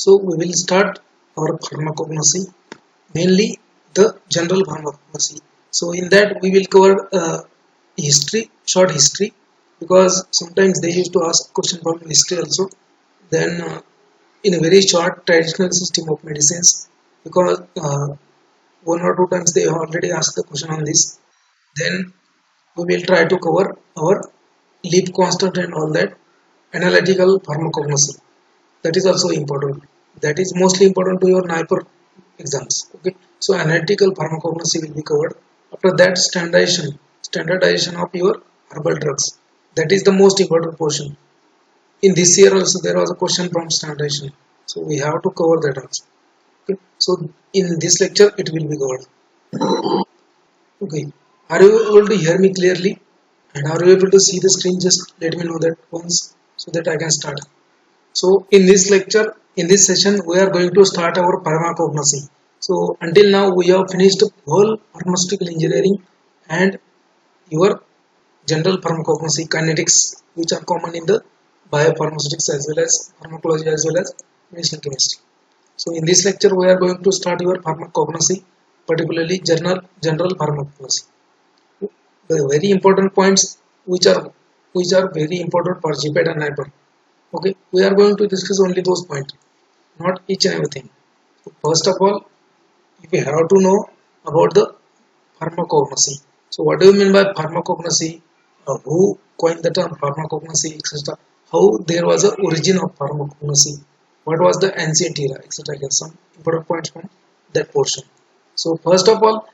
So we will start our pharmacognosy, mainly the general pharmacognosy. So in that we will cover history, short history, because sometimes they used to ask question from history also. Then in a very short traditional system of medicines, because one or two times they have already asked the question on this. Then we will try to cover our leap constant and all that, analytical pharmacognosy. That is also important. That is mostly important to your NIPER exams. Okay, so analytical pharmacognosy will be covered. After that, standardization of your herbal drugs. That is the most important portion. In this year also there was a question from standardization, so we have to cover that also. Okay, so in this lecture it will be covered. Okay, are you able to hear me clearly, and are you able to see the screen? Just let me know that once, so that I can start. So in this lecture, in this session, we are going to start our pharmacognosy. So until now we have finished whole pharmaceutical engineering and your general pharmacognosy, kinetics, which are common in the biopharmaceutics as well as pharmacology as well as medicinal chemistry. So in this lecture we are going to start your pharmacognosy, particularly general pharmacognosy. The very important points which are very important for GPAT and NIPER. Okay, we are going to discuss only those points, not each and everything. So first of all, we have to know about the pharmacognosy. So what do you mean by pharmacognosy? Who coined the term pharmacognosy, etc. How there was a origin of pharmacognosy? What was the ancient era, etc. I get some important points from that portion. So first of all,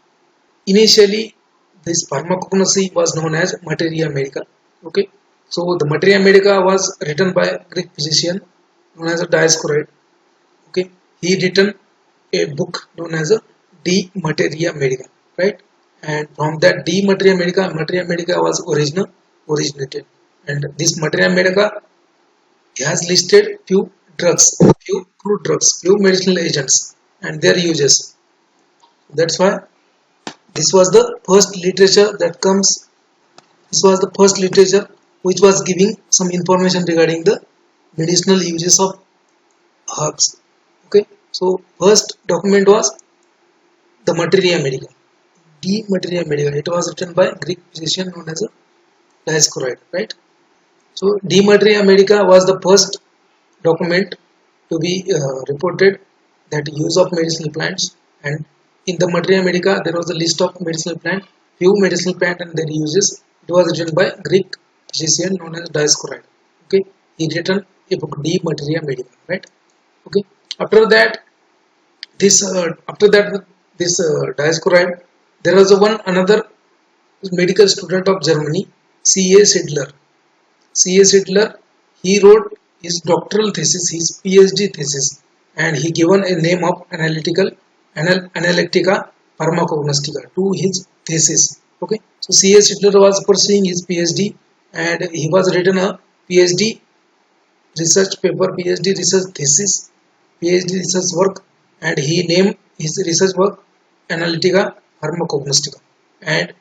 initially this pharmacognosy was known as materia medica. Okay, so the materia medica was written by Greek physician known as a Dioscoride. Okay, he written a book known as a De Materia Medica, right? And from that De Materia Medica was originated, and this Materia Medica has listed few drugs, few crude drugs, few medicinal agents and their uses. That's why this was the first literature that comes. This was the first literature which was giving some information regarding the medicinal uses of herbs. Okay, so first document was the Materia Medica, De Materia Medica. It was written by Greek physician known as a Dioscoride, right? So De Materia Medica was the first document to be reported that use of medicinal plants, and in the Materia Medica there was a list of medicinal plant, few medicinal plant and their uses. It was written by Greek physician known as Dioscoride. Okay, he written a book De Materia Medica, right? Okay, after that this Dioscoride, there was another medical student of Germany, C.A. Sidler. C.A. Sidler, he wrote his doctoral thesis, his PhD thesis, and he given a name of Analytica Pharmacognostica to his thesis. Okay, so C.A. Sidler was pursuing his PhD, and he was written a PhD research paper, PhD research thesis, PhD research work, and he named his research work Analytica Pharmacognostica, and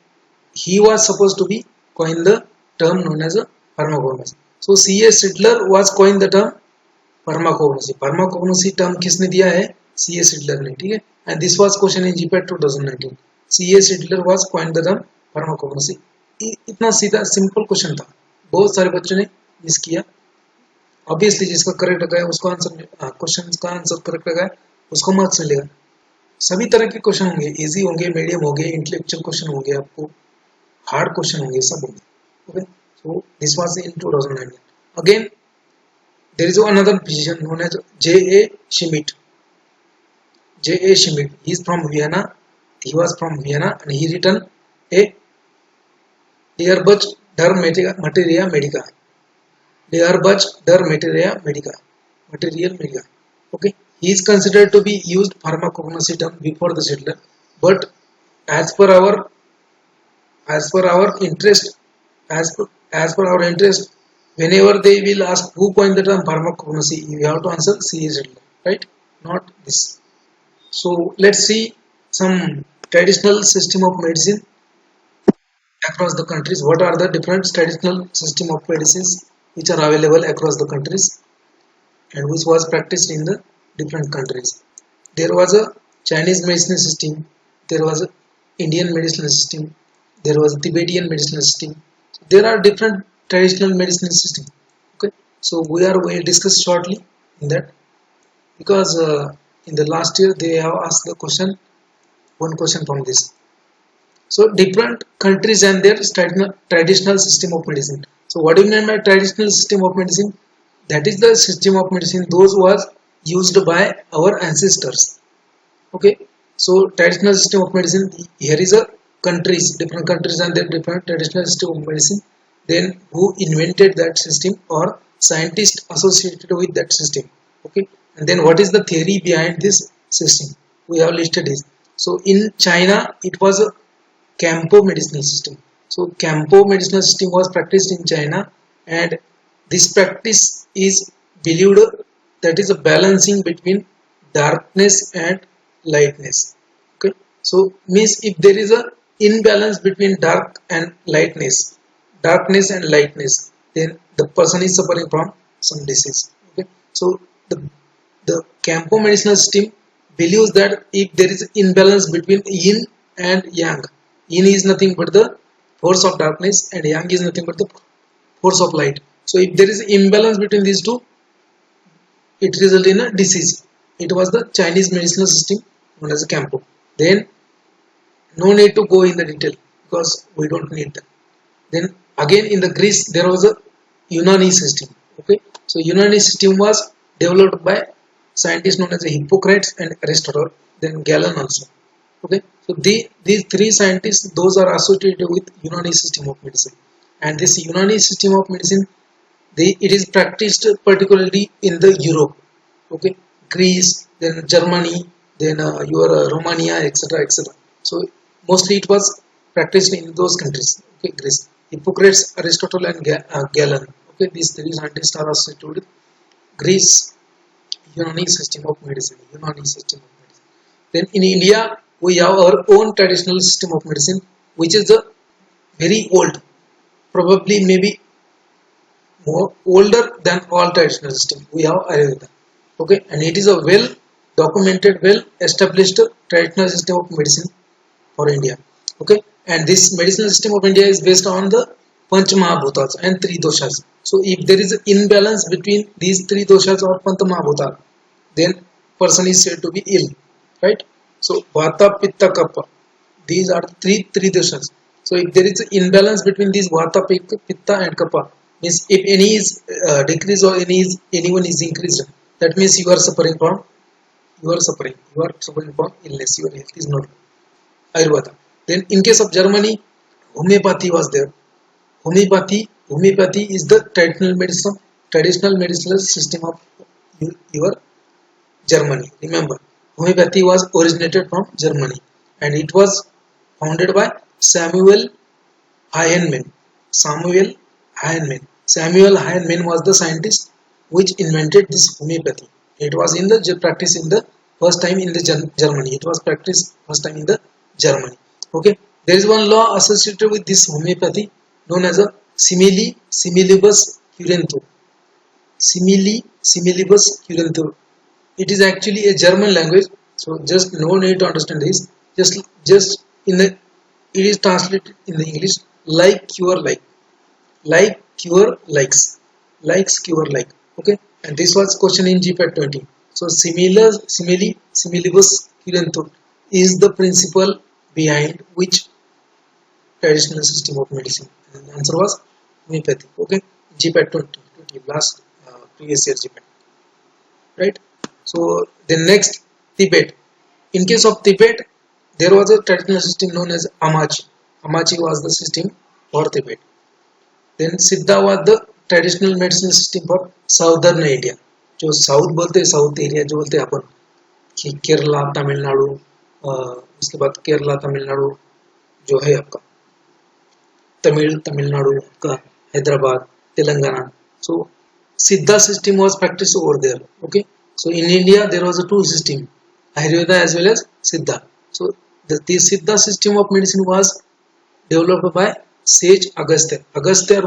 he was supposed to be coined the term known as a pharmacognosy. So C.A. Sidler was coined the term pharmacognosy. Pharmacognosy term किसने दिया है? C.A. Sidler ने, ठीक है? And this was question in GPAT 2019. C.A. Sidler was coined the term pharmacognosy. इतना सीधा simple question था, बहुत सारे बच्चों ने मिस किया. ऑब्वियसली जिसका करेक्ट लगाया उसको आंसर, क्वेश्चन का आंसर करेक्ट लगाया उसको मार्क्स मिलेगा. सभी तरह के क्वेश्चन होंगे, इजी होंगे, मीडियम होंगे, इंटेलेक्चुअल क्वेश्चन होंगे, आपको हार्ड क्वेश्चन होंगे, सब होंगे. Okay, so this was in 2019. Again, there is another physician known as J.A. Schmidt. J.A. Schmidt. He is from Vienna. He was from Vienna, and he written a Dearbach der Materia Medica. Dearbach der Materia Medica. Material Medica. Okay. He is considered to be used pharmacognosy term before the Sidler, but as per our interest, as per our interest, whenever they will ask who coined the term pharmacognosy, you have to answer C.A. Sidler, right? Not this. So let's see some traditional system of medicine across the countries. What are the different traditional system of medicines which are available across the countries, and which was practiced in the different countries. There was a Chinese medicinal system, there was a Indian medicinal system, there was a Tibetan medicinal system. There are different traditional medicinal system. Okay, so we'll discuss shortly in that, because in the last year they have asked the question, one question from this. So different countries and their traditional system of medicine. So what do you mean by traditional system of medicine? That is the system of medicine those was used by our ancestors. Okay, so traditional system of medicine, here is a countries, different countries and their different traditional system of medicine. Then who invented that system, or scientists associated with that system. Okay, and then what is the theory behind this system? We have listed this. So in China, it was a Campo medicinal system. So Campo medicinal system was practiced in China, and this practice is believed that is a balancing between darkness and lightness. Okay, so means if there is a imbalance between darkness and lightness, then the person is suffering from some disease. Okay, so the Campo medicinal system believes that if there is imbalance between yin and yang, yin is nothing but the force of darkness and yang is nothing but the force of light. So if there is imbalance between these two, it results in a disease. It was the Chinese medicinal system known as a Campo. Then no need to go in the detail because we don't need that. Then again in the Greece there was a Unani system. Okay, so Unani system was developed by scientists known as Hippocrates and Aristotle, then Galen also. Okay, so these three scientists, those are associated with Unani system of medicine, and this Unani system of medicine, it is practiced particularly in the Europe. Okay, Greece, then Germany, then your Romania, etc., etc. So mostly it was practiced in those countries. Okay, Greece, Hippocrates, Aristotle, and Galen. Okay, these three scientists are associated with Greece Unani system of medicine. Unani system of medicine. Then in India, we have our own traditional system of medicine, which is the very old, probably maybe more older than all traditional system. We have Ayurveda. Okay, and it is a well documented, well established traditional system of medicine for India. Okay, and this medicinal system of India is based on the Panch Mahabhutas and three doshas. So if there is an imbalance between these three doshas or Panch Mahabhuta, then person is said to be ill, right? So Vata, Pitta, Kapha, these are three doshas. So if there is an imbalance between these Vata, Pitta and Kapha, means if any is decreased or anyone is increased, that means you are suffering from illness. Your health is not Ayurveda. Then in case of Germany, homeopathy was there. Homeopathy is the traditional medicinal system of your Germany. Remember, homeopathy was originated from Germany, and it was founded by Samuel Hahnemann. Samuel Hahnemann was the scientist which invented this homeopathy. It was in the practice in the first time in the Germany. It was practiced first time in the Germany. Okay, there is one law associated with this homeopathy known as a similibus curantur. Similibus curantur. It is actually a German language, so just no need to understand this. Just in the, it is translated in the English like cure like cure likes cure like. Okay, and this was question in GPAT 20. So similibus curantur is the principle behind which traditional system of medicine, and the answer was homeopathy. Okay, GPAT 20 last previous year GPAT, right? So the next, Tibet. In case of Tibet, there was a traditional system known as Amachi. Amachi was the system for Tibet. Then Siddha was the traditional medicine system for Southern India. जो south बोलते हैं, south area जो बोलते हैं अपन, कि केरला, तमिलनाडु, उसके बाद केरला, तमिलनाडु जो है आपका तमिलनाडु का, Hyderabad, Telangana. So Siddha system was practiced over there. Okay, so in India there was a two system, Ayurveda as well as Siddha. So this Siddha system of medicine was developed by sage Agastya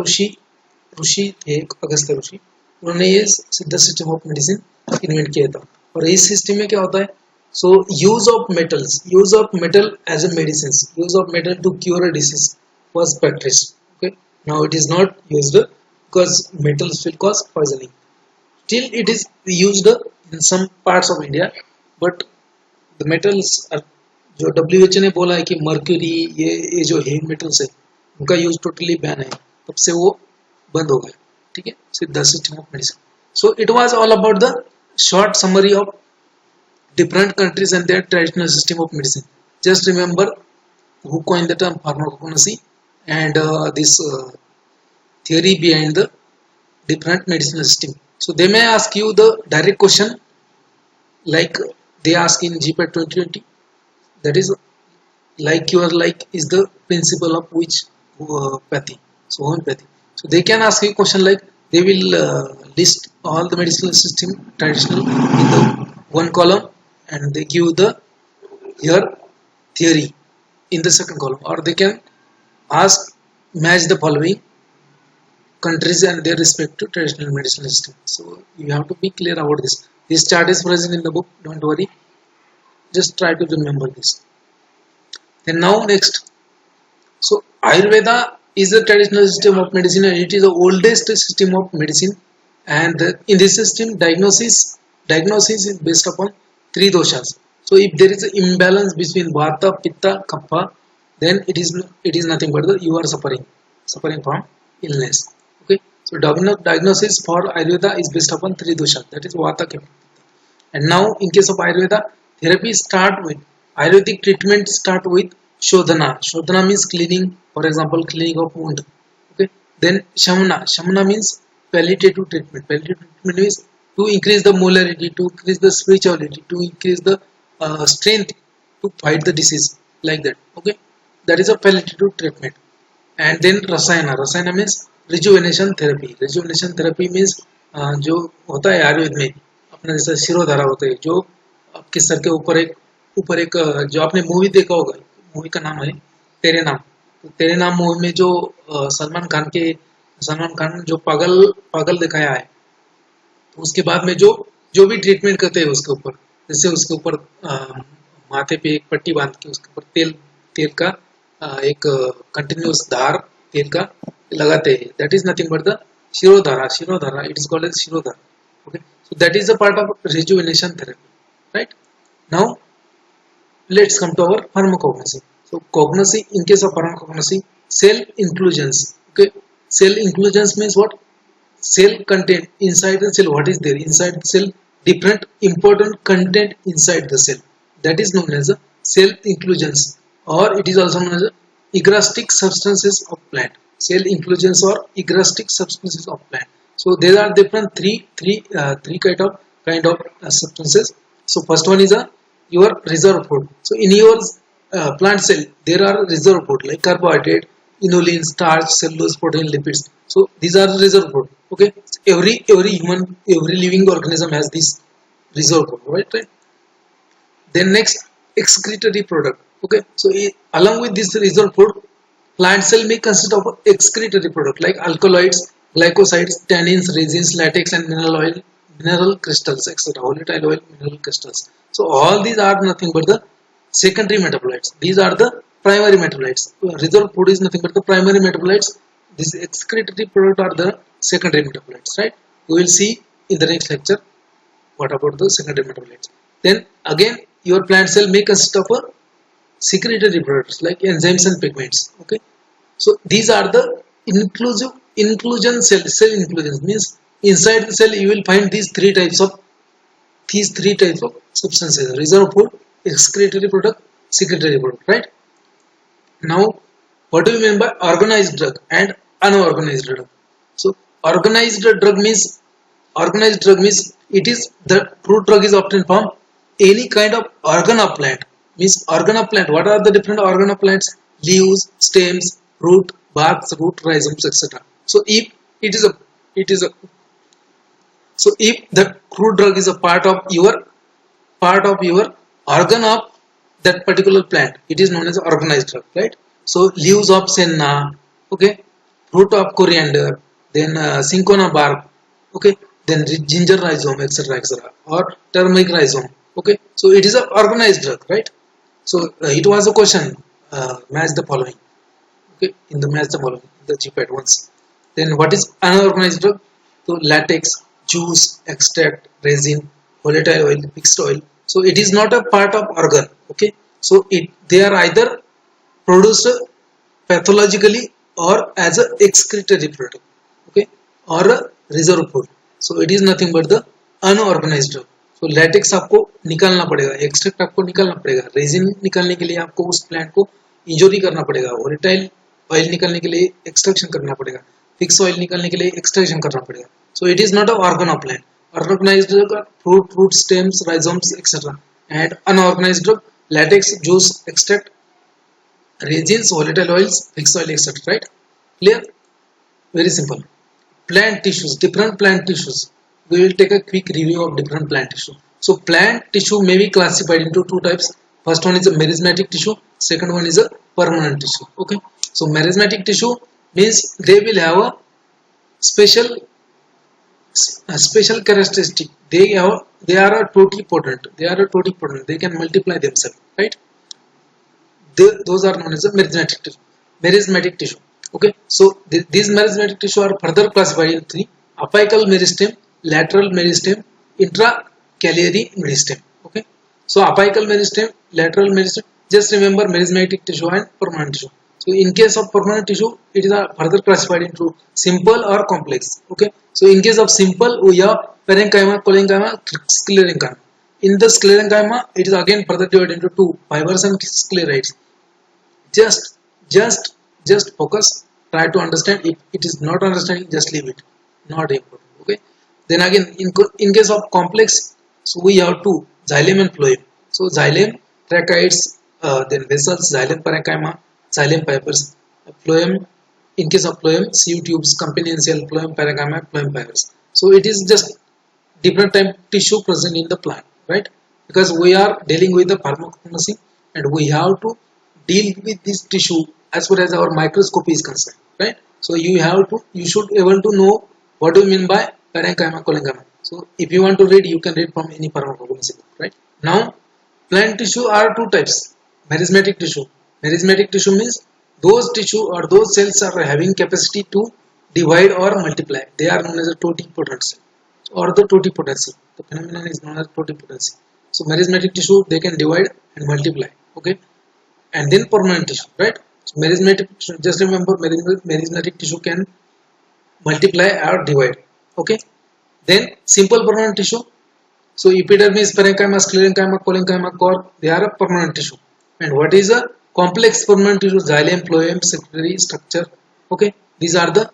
ऋषि थे, अगस्त्य ऋषि, उन्होंने ये सिद्ध system of medicine invent किया था. और इस system में क्या होता है? So use of metals, use of metal as a medicine, use of metal to cure a disease was practiced. Okay, now it is not used because metals will cause poisoning. Still it is used in some parts of India, but the metals are, जो WHO ने बोला है कि mercury ये जो heavy metals है उनका use totally ban है, तब से वो बंद हो गया. ठीक है, so the system of medicine. So it was all about the short summary of different countries and their traditional system of medicine. Just remember who coined the term pharmacognosy and this theory behind the different medicinal system. So they may ask you the direct question like they ask in GPAT 2020, that is like your like is the principle of which pathy, so homeopathy. So they can ask you a question like they will list all the medicinal system traditional in the one column and they give the your theory in the second column, or they can ask match the following countries and their respective traditional medicinal system. So you have to be clear about this. This chart is present in the book, don't worry, just try to remember this. Then now next, so Ayurveda is a traditional system of medicine and it is the oldest system of medicine, and in this system diagnosis is based upon three doshas. So if there is an imbalance between Vata, Pitta, Kapha, then it is nothing but you are suffering from illness. Okay, so diagnosis for Ayurveda is based upon three doshas, that is Vata, Kapha, Pitta. And now in case of Ayurveda, therapy start with Ayurvedic treatment start with Shodhana. Shodhana means cleaning, for example cleaning of wound. Okay, then Shamana means palliative treatment. Palliative treatment means to increase the molarity, to increase the spirituality, to increase the strength to fight the disease, like that. Okay, that is a palliative treatment. And then Rasayana means rejuvenation therapy. Rejuvenation therapy means जो होता है आयुर्वेद में अपना जैसा शिरोधारा होता है, जो आपके सर के ऊपर एक जो आपने मूवी देखा होगा, मूवी का नाम है तेरे नाम. तो तेरे नाम मूवी में जो सलमान खान जो पागल दिखाया है, तो उसके बाद में जो भी ट्रीटमेंट करते हैं उसके ऊपर, जैसे उसके ऊपर माथे पे एक पट्टी बांध के उसके ऊपर तेल का एक कंटिन्यूस धार तेल का लगाते हैं, that is nothing but the shirodhara, it is called as shirodhara. Okay, so that is the part of rejuvenation therapy, right? Now let's come to our pharmacognosy. So cognosy, in case of pharmacognosy, cell inclusions. Okay, cell inclusions means what? Cell content inside the cell. What is there inside the cell? Different important content inside the cell, that is known as cell inclusions, or it is also known as agrastic substances of plant. Cell inclusions or agrastic substances of plant. So there are different three kind of substances. So first one is your reserve food. So in your plant cell there are reserve food like carbohydrate, inulin, starch, cellulose, protein, lipids. So these are reserve food. Okay, every living organism has this reserve food, right? Then next, excretory product. Okay, so along with this reserve food, plant cell may consist of excretory product like alkaloids, glycosides, tannins, resins, latex, and mineral crystals, etc. Volatile oil, mineral crystals. So all these are nothing but the secondary metabolites. These are the primary metabolites. Reserve food is nothing but the primary metabolites. This excretory product are the secondary metabolites, right? We will see in the next lecture what about the secondary metabolites. Then again, your plant cell may consist of secretory products like enzymes and pigments. Okay, so these are the inclusion cell inclusions, means inside the cell you will find these three types of substances: reserve food, excretory product, secretory product, right? Now what do we mean by organized drug and unorganized drug? So organized drug means it is the fruit drug is obtained from any kind of organ of plant. Means organ of plant, what are the different organ of plants? Leaves, stems, root, barks, root, rhizomes, etc. So if the fruit drug is a part of your organ of that particular plant, it is known as organized drug, right? So leaves of senna, okay, fruit of coriander, then cinchona bark, okay, then ginger rhizome, etc., etc., or turmeric rhizome. Okay, so it is an organized drug, right? So it was a question, match the following. Okay, in the match the following, the GPAT once. Then what is unorganized drug? So latex, juice, extract, resin, volatile oil, fixed oil. So it is not a part of organ. Okay, so they are either produced pathologically or as a excretory product, okay, or a reserve food. So it is nothing but the unorganized drug. So latex आपको निकालना पड़ेगा, extract आपको निकालना पड़ेगा, resin निकालने के लिए आपको उस प्लांट को इंजोरी करना पड़ेगा, वोलेटाइल ऑयल निकालने के लिए एक्सट्रैक्शन करना पड़ेगा, फिक्स ऑयल निकालने के लिए एक्सट्रैक्शन करना पड़ेगा. So it is not a organ of plant. Organized drug are fruit, stems, rhizomes, etc. And unorganized drug, latex, juice, extract, resins, volatile oils, fixed oil, etc. Right? Clear? Very simple. Plant tissues, different plant tissues. We will take a quick review of different plant tissue. So plant tissue may be classified into two types. First one is a merismatic tissue. Second one is a permanent tissue. Okay. So merismatic tissue means they will have a special characteristic. They are a totipotent. They can multiply themselves. Right. Those are known as a merismatic tissue. Okay, so these merismatic tissue are further classified in three: apical meristem, lateral meristem, intraciliary meristem. Okay, so apical meristem, lateral meristem. Just remember merismatic tissue and permanent tissue. So in case of permanent tissue, it is further classified into simple or complex. Okay, so in case of simple, we have parenchyma, collenchyma, sclerenchyma. In the sclerenchyma, it is again further divided into two: fibers and sclerites. Just focus, try to understand. If it is not understanding, just leave it, not important. Okay, then again in case of complex, so we have two: xylem and phloem. So xylem, tracheids, then vessels, xylem parenchyma, xylem fibers. Phloem, in case of phloem, sieve tubes, companional phloem parenchyma, phloem fibers. So it is just different type tissue present in the plant, right? Because we are dealing with the pharmacognosy and we have to deal with this tissue as far as our microscopy is concerned, right? So you should able to know what do you mean by parenchyma, collenchyma. So if you want to read, you can read from any pharmacognosy book, right? Now, plant tissue are two types: merismatic tissue. Merismatic tissue means those tissue or those cells are having capacity to divide or multiply. They are known as a totipotent cell or the totipotency. The phenomenon is known as totipotency. So merismatic tissue, they can divide and multiply. Okay, and then permanent tissue, right? So merismatic, just remember merismatic tissue can multiply or divide. Okay, then simple permanent tissue. So epidermis, parenchyma, sclerenchyma, collenchyma, core, they are a permanent tissue. And what is a complex permanent tissue? Xylem, phloem, secretory structure. Okay, these are the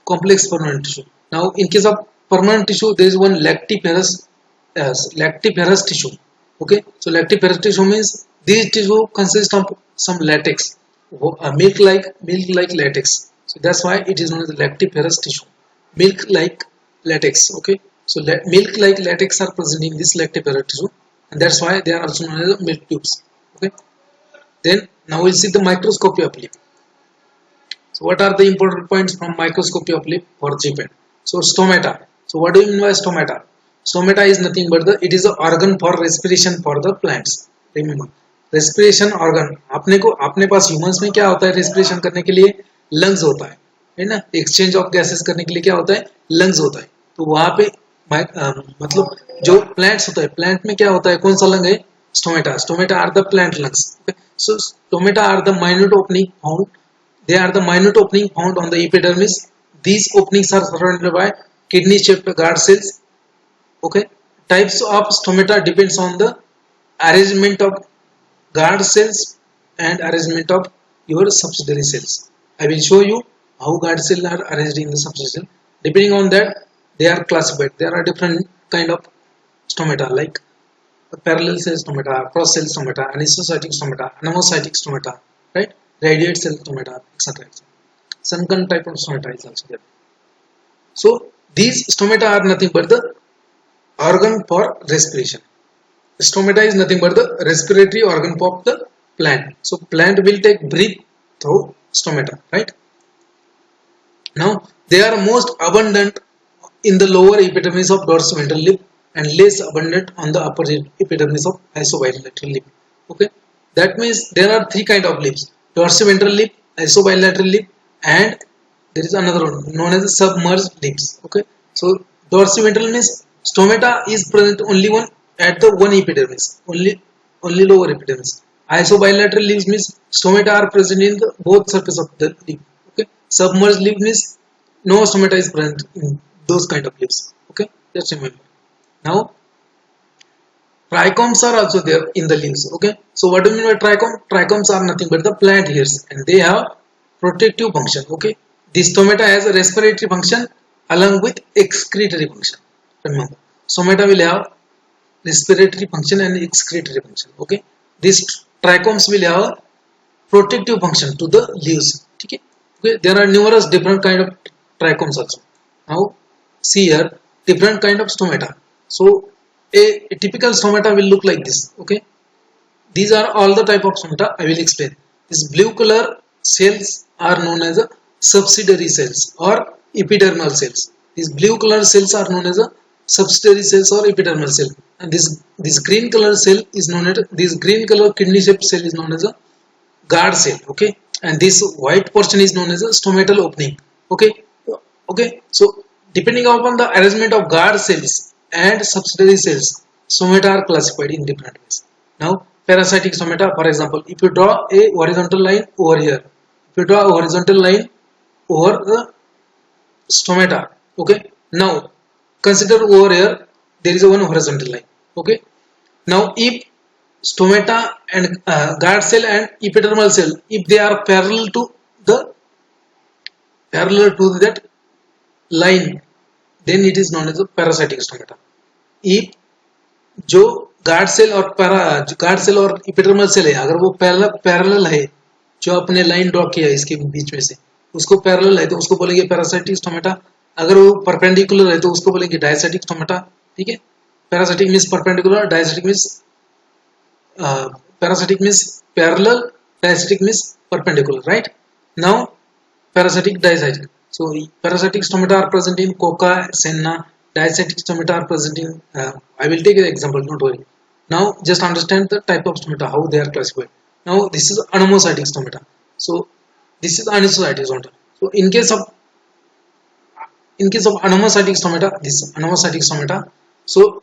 complex permanent tissue. Now in case of permanent tissue, there is one lactiferous tissue. Okay, so lactiferous tissue means these tissue consist of some latex, milk like latex. So that's why it is known as lactiferous tissue, milk like latex. Okay, so milk like latex are present in this lactiferous tissue, and that's why they are also known as milk tubes. Okay, then now we'll see the microscopy of lip. So what are the important points from microscopy of lip for GPAT? So stomata. So what do you mean by stomata? Stomata is nothing but it is an organ for respiration for the plants. Remember, respiration organ. अपने पास humans में क्या होता है respiration करने के लिए? Lungs होता है ना? Exchange of gases करने के लिए क्या होता है? Lungs होता है. तो वहाँ पे मतलब जो plants होता है, plant में क्या होता है? कौन सा lung है? Stomata. Stomata are the plant lungs. Okay? So stomata are the minute opening found. They are the minute opening found on the epidermis. These openings are surrounded by kidney-shaped guard cells. Okay, types of stomata depends on the arrangement of guard cells and arrangement of your subsidiary cells. I will show you how guard cells are arranged in the subsidiary. Depending on that, they are classified. There are different kind of stomata like parallel cell stomata, cross cell stomata, anisocytic stomata, anemocytic stomata, right? Radiate cell stomata, etc. Sunken type of stomata is also there. So these stomata are nothing but the organ for respiration. Stomata is nothing but the respiratory organ of the plant. So plant will take breath through stomata, right? Now they are most abundant in the lower epidermis of dorsiventral lip and less abundant on the upper epidermis of isobilateral lip. Okay, that means there are three kind of lips: dorsiventral lip, isobilateral lip, and there is another one known as submerged lips. Okay, so dorsiventral means stomata is present only one at the one epidermis, only lower epidermis. Isobilateral lips means stomata are present in the both surface of the lip. Okay, submerged lip means no stomata is present in those kind of lips. Okay, just remember. Now trichomes are also there in the leaves. Okay, so what do you mean by trichome? Trichomes are nothing but the plant hairs, and they have protective function. Okay, this stomata has a respiratory function along with excretory function. Remember, stomata will have respiratory function and excretory function. Okay, these trichomes will have a protective function to the leaves. Okay, there are numerous different kind of trichomes also. Now see here different kind of stomata. So a typical stomata will look like this. Okay, these are all the type of stomata I will explain. These blue color cells are known as a subsidiary cells or epidermal cells. These blue color cells are known as a subsidiary cells or epidermal cell, and this green color cell is known as this green color kidney shaped cell is known as a guard cell. Okay, and this white portion is known as a stomatal opening. Okay, so depending upon the arrangement of guard cells and subsidiary cells, stomata are classified in different ways. Now parasitic stomata, for example, if you draw a horizontal line over here, if you draw a horizontal line over the stomata, okay, now consider over here there is a one horizontal line. Okay, now if stomata and guard cell and epidermal cell, if they are parallel to that line, then it is known as a parasitic stomata. if जो guard cell और epidermal cell है, अगर वो parallel है, जो अपने line draw किया है इसके बीच में से, उसको पैरेलल है तो उसको बोलेंगे पैरासाइटिक स्टोमेटा. अगर वो परपेंडिकुलर है तो उसको बोलेंगे डायसाइटिक स्टोमेटा. ठीक है, paracytic means perpendicular, paracytic means parallel, diacytic means perpendicular. Right, now paracytic, diacytic. So parasitic stomata are present in Coca, Senna. Diastatic stomata are present in I will take an example, don't worry. Now just understand the type of stomata, how they are classified. Now this is anomocytic stomata. So this is anisocytic stomata. So in case of anomocytic stomata, so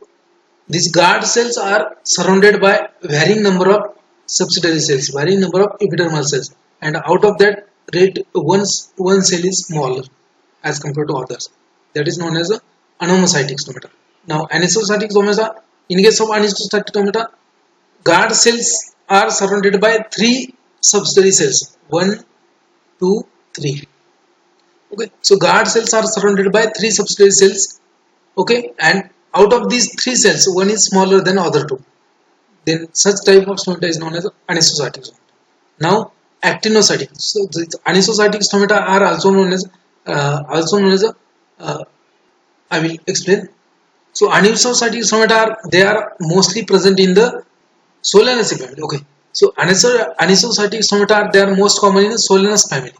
these guard cells are surrounded by varying number of subsidiary cells, varying number of epidermal cells, and out of that one cell is smaller as compared to others. That is known as a anomocytic stomata. Now anisocytic stomata, in case of anisocytic stomata, guard cells are surrounded by three subsidiary cells, 1, 2, 3. Okay, so guard cells are surrounded by three subsidiary cells. Okay, and out of these three cells, one is smaller than other two. Then such type of stomata is known as anisocytic stomata. Now actinocytic. So the anisocytic stomata are also known as I will explain. So anisocytic stomata are mostly present in the Solanaceae family. Okay, so anisocytic stomata they are most common in the Solanus family.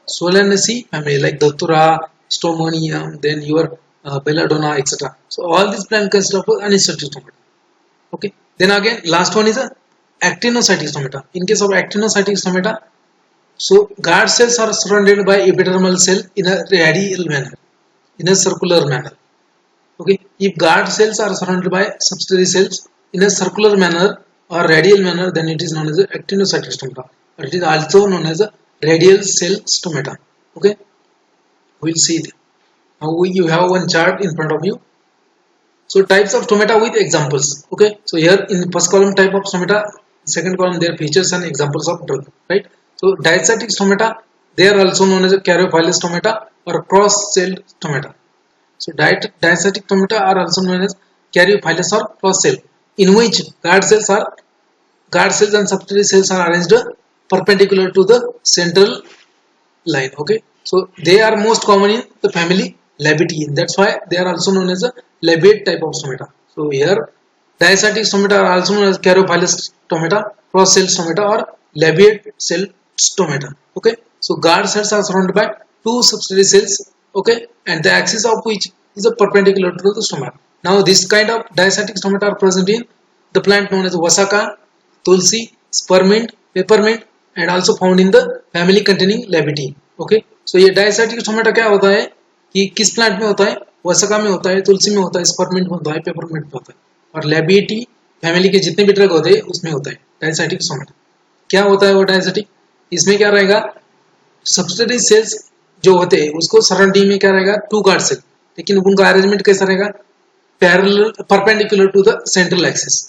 Solanaceae family like Datura, Stomonium, then your Belladonna, etc. So all these plants consist of anisocytic stomata. Okay, then again last one is a actinocytic stomata. In case of actinocytic stomata, so guard cells are surrounded by epidermal cell in a radial manner, in a circular manner. Okay, if guard cells are surrounded by subsidiary cells in a circular manner or radial manner, then it is known as a actinocytic stomata, or it is also known as a radial cell stomata. Okay, we'll see it. Now you have one chart in front of you. So types of stomata with examples. Okay, so here in the first column type of stomata, second column their features and examples of drug. Right. So diastatic stomata, they are also known as a caryophyllous stomata or cross-celled stomata. So diastatic stomata are also known as caryophyllous or cross-cell, in which guard cells and subsidiary cells are arranged perpendicular to the central line. Okay, so they are most common in the family Labiatae. That's why they are also known as a labiate type of stomata. So here diastatic stomata are also known as caryophyllous stomata, cross-cell stomata, or labiate cell stomata. Okay, so guard cells are surrounded by two subsidiary cells. Okay, and the axis of which is a perpendicular to the stomata. Now this kind of diastatic stomata are present in the plant known as Vasaka, Tulsi, Spearmint, Peppermint, and also found in the family containing Labiti. Okay, so ये diastatic stomata क्या होता है कि किस plant में होता है? वसका में होता है, तुलसी में होता है, स्परमिंट में होता है, पेपरमिंट में होता है, और लेबिएटी फैमिली के जितने भी ड्रग होते हैं उसमें होता है डायस्टेटिक स्टोमेटा. क्या होता है वो डायस्टेटिक? इसमें क्या रहेगा? सब्सिडरी सेल्स जो होते हैं उसको सराउंडिंग में क्या रहेगा? टू गार्ड सेल, लेकिन उनका अरेंजमेंट कैसा रहेगा? Parallel perpendicular to the central axis.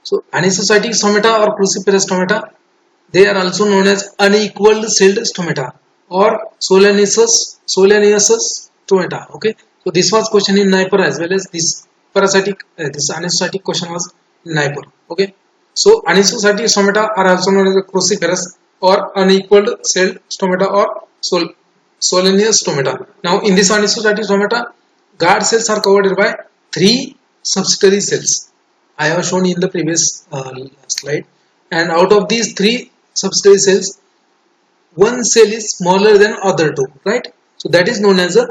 So anisocytic stomata or cruciferous stomata, they are also known as unequal celled stomata or solanaceous stomata. Okay, so this was question in NIPER as well as this this anisocytic question was in NIPER. Okay, so anisocytic stomata are also known as cruciferous or unequal celled stomata or solanaceous stomata. Now in this anisocytic stomata, guard cells are covered by 3 subsidiary cells. I have shown in the previous slide, and out of these 3 subsidiary cells, one cell is smaller than other 2, right? So that is known as a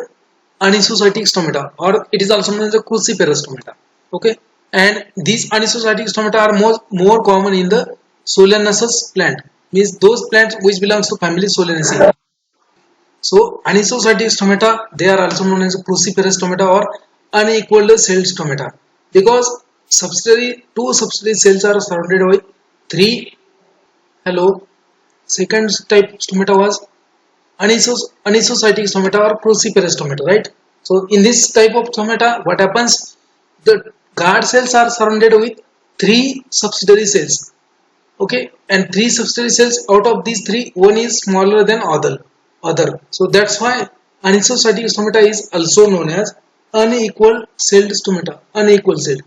anisocytic stomata, or it is also known as a cruciferous stomata. Okay, and these anisocytic stomata are more common in the Solanaceous plant, means those plants which belongs to family Solanaceae. So anisocytic stomata, they are also known as cruciferous stomata or unequal celled stomata, because two subsidiary cells are surrounded by 3. Second type stomata was anisocytic stomata or cruciferous stomata, right? So in this type of stomata, what happens? The guard cells are surrounded with 3 subsidiary cells. Okay, and 3 subsidiary cells, out of these 3, one is smaller than other. So that's why anisocytic stomata is also known as unequal celled stomata. Unequal celled,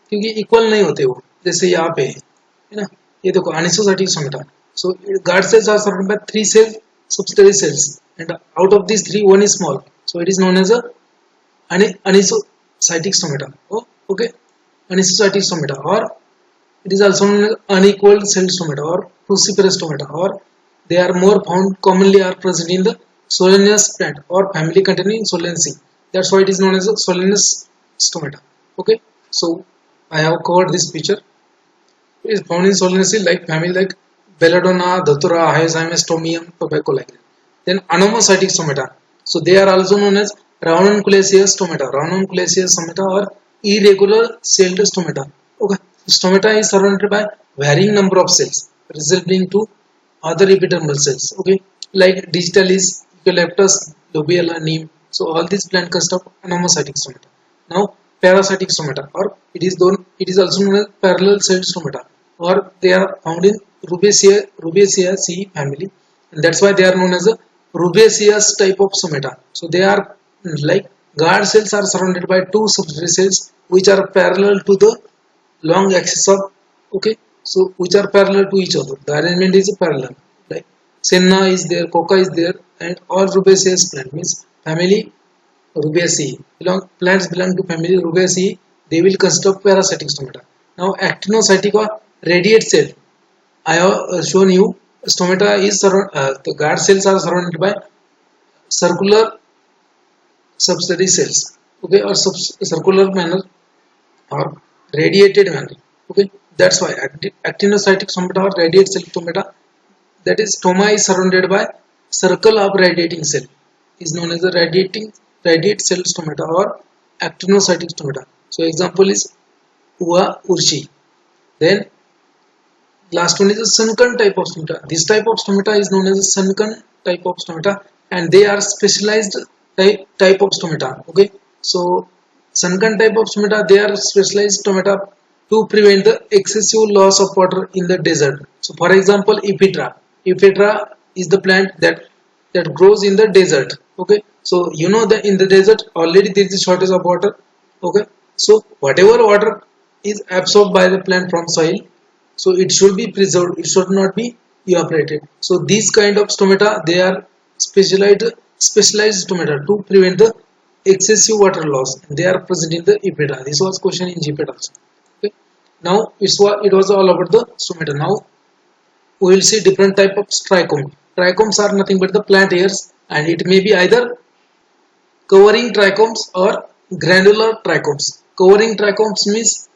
क्योंकि equal नहीं होते वो, जैसे यहाँ पे है ना, ये देखो anisocytic stomata. So guard cells are surrounded by 3 subsidiary cells, and out of these 3, one is small. So it is known as a anisocytic stomata. Oh, okay, anisocytic stomata, or it is also known as unequal celled stomata or cruciferous stomata, or they are more found commonly are present in the Solanaceous plant or family containing Solanaceae. That's why it is known as a Solanaceous stomata. Okay, so I have covered this picture. It is found in Solanaceae like family like Belladonna, Datura, Hyoscyamus, Tomium, tobacco, like that. Then anomocytic stomata. So they are also known as ranunculaceous stomata. Ranunculaceous stomata or irregular celled stomata. Okay, stomata is surrounded by varying number of cells, resembling to other epidermal cells. Okay, like digitalis, eucalyptus, lobelia, neem. So all these plant consist of anomocytic stomata. Now parasitic stomata, or it is also known as parallel celled stomata, or they are found in Rubiaceae family, and that's why they are known as a rubiaceous type of stomata. So they are like guard cells are surrounded by 2 subsidiary cells which are parallel to the long axis of, okay, so which are parallel to each other. The arrangement is parallel, like Senna is there, Coca is there, and all Rubiaceous plant means family Rubiaceae. Plants belong to family Rubiaceae. They will consist of parasitic stomata. Now actinocytic or radiate cell, I have shown you stomata is the guard cells are surrounded by circular subsidiary cells, okay, or circular manner or radiated manner. Okay, that's why actinocytic stomata or radiate cell stomata, that is stoma is surrounded by circle of radiating cell, is known as the radiate cell stomata or actinocytic stomata. So example is Ua urshi. Then last one is a sunken type of stomata. This type of stomata is known as a sunken type of stomata, and they are specialized type of stomata. Okay, so sunken type of stomata, they are specialized stomata to prevent the excessive loss of water in the desert. So for example, Ephedra is the plant that grows in the desert. Okay, so you know that in the desert already there is a shortage of water. Okay, so whatever water is absorbed by the plant from soil, so it should be preserved, it should not be evaporated. So these kind of stomata, they are specialized stomata to prevent the excessive water loss, and they are present in the Ephedra. This was question in GPET also. Okay, now it was all about the stomata. Now we will see different type of trichome. Trichomes are nothing but the plant hairs, and it may be either covering trichomes or granular trichomes. Covering trichomes means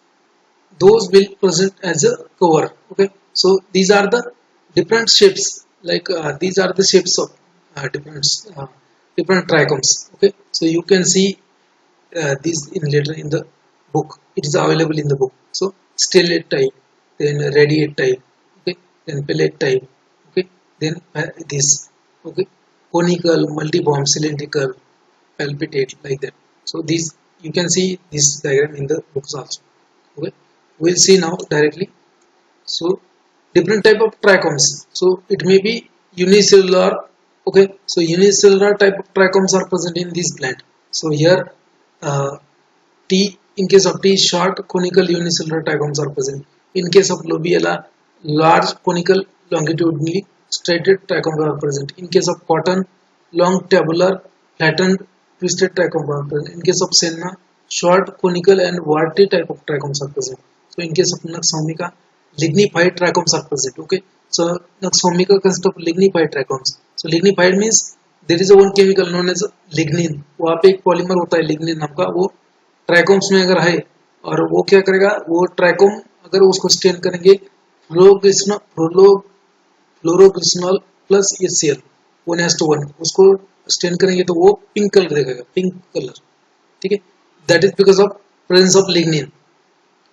those will present as a cover. Okay, so these are the different shapes. Like these are the shapes of uh, different trichomes. Okay, so you can see this in later in the book. It is available in the book. So stellate type, then radiate type, okay, then pellet type, okay, then this, okay, conical, multiform, cylindrical, palpitate, like that. So these you can see this diagram in the books also. Okay, we'll see now directly. So different type of trichomes. So it may be unicellular. Okay, so unicellular type of trichomes are present in this plant. So here uh, T, in case of T, short conical unicellular trichomes are present. In case of lobelia, large conical longitudinally striated trichomes are present. In case of cotton, long tabular flattened twisted trichomes are present. In case of senna, short conical and warty type of trichomes are present. So in case of Nux vomica, lignified trichomes are present. Okay, so Nux vomica consists of lignified trichomes. So lignified means there is a one chemical known as lignin. वहाँ पे एक polymer होता है lignin नाम का, वो trichomes में अगर है और वो क्या करेगा, वो ट्राइकोम अगर उसको स्टेन करेंगे फ्लोरोग्लिसनॉल प्लस HCl 1:1 उसको स्टेन करेंगे तो वो पिंक कलर दिखेगा, पिंक कलर, ठीक है, that is because of presence of lignin.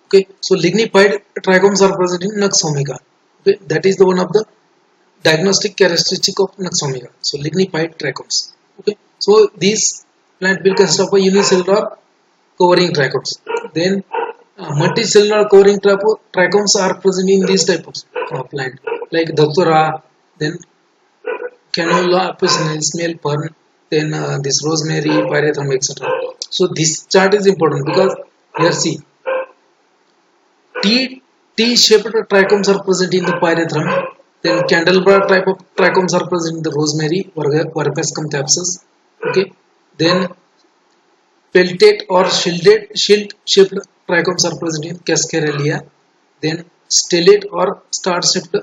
Okay, so lignified trichomes are present in Nux vomica. Okay, that is the one of the diagnostic characteristic of Nux vomica. So lignified trichomes. Okay, so these plant will consist of a unicellular covering trichomes. Then multicellular covering trichomes are present in these type of plant, like Datura, then Canola, Apicinus, snail fern, then this rosemary, pyrethrum, etc. So this chart is important because here see T-shaped trichomes are present in the pyrethrum. Then candelabra type of trichomes are present in the rosemary, Verpescum thapsus. Okay. Then peltate or shield-shaped trichomes are present in Cascarellia. Then stellate or star-shaped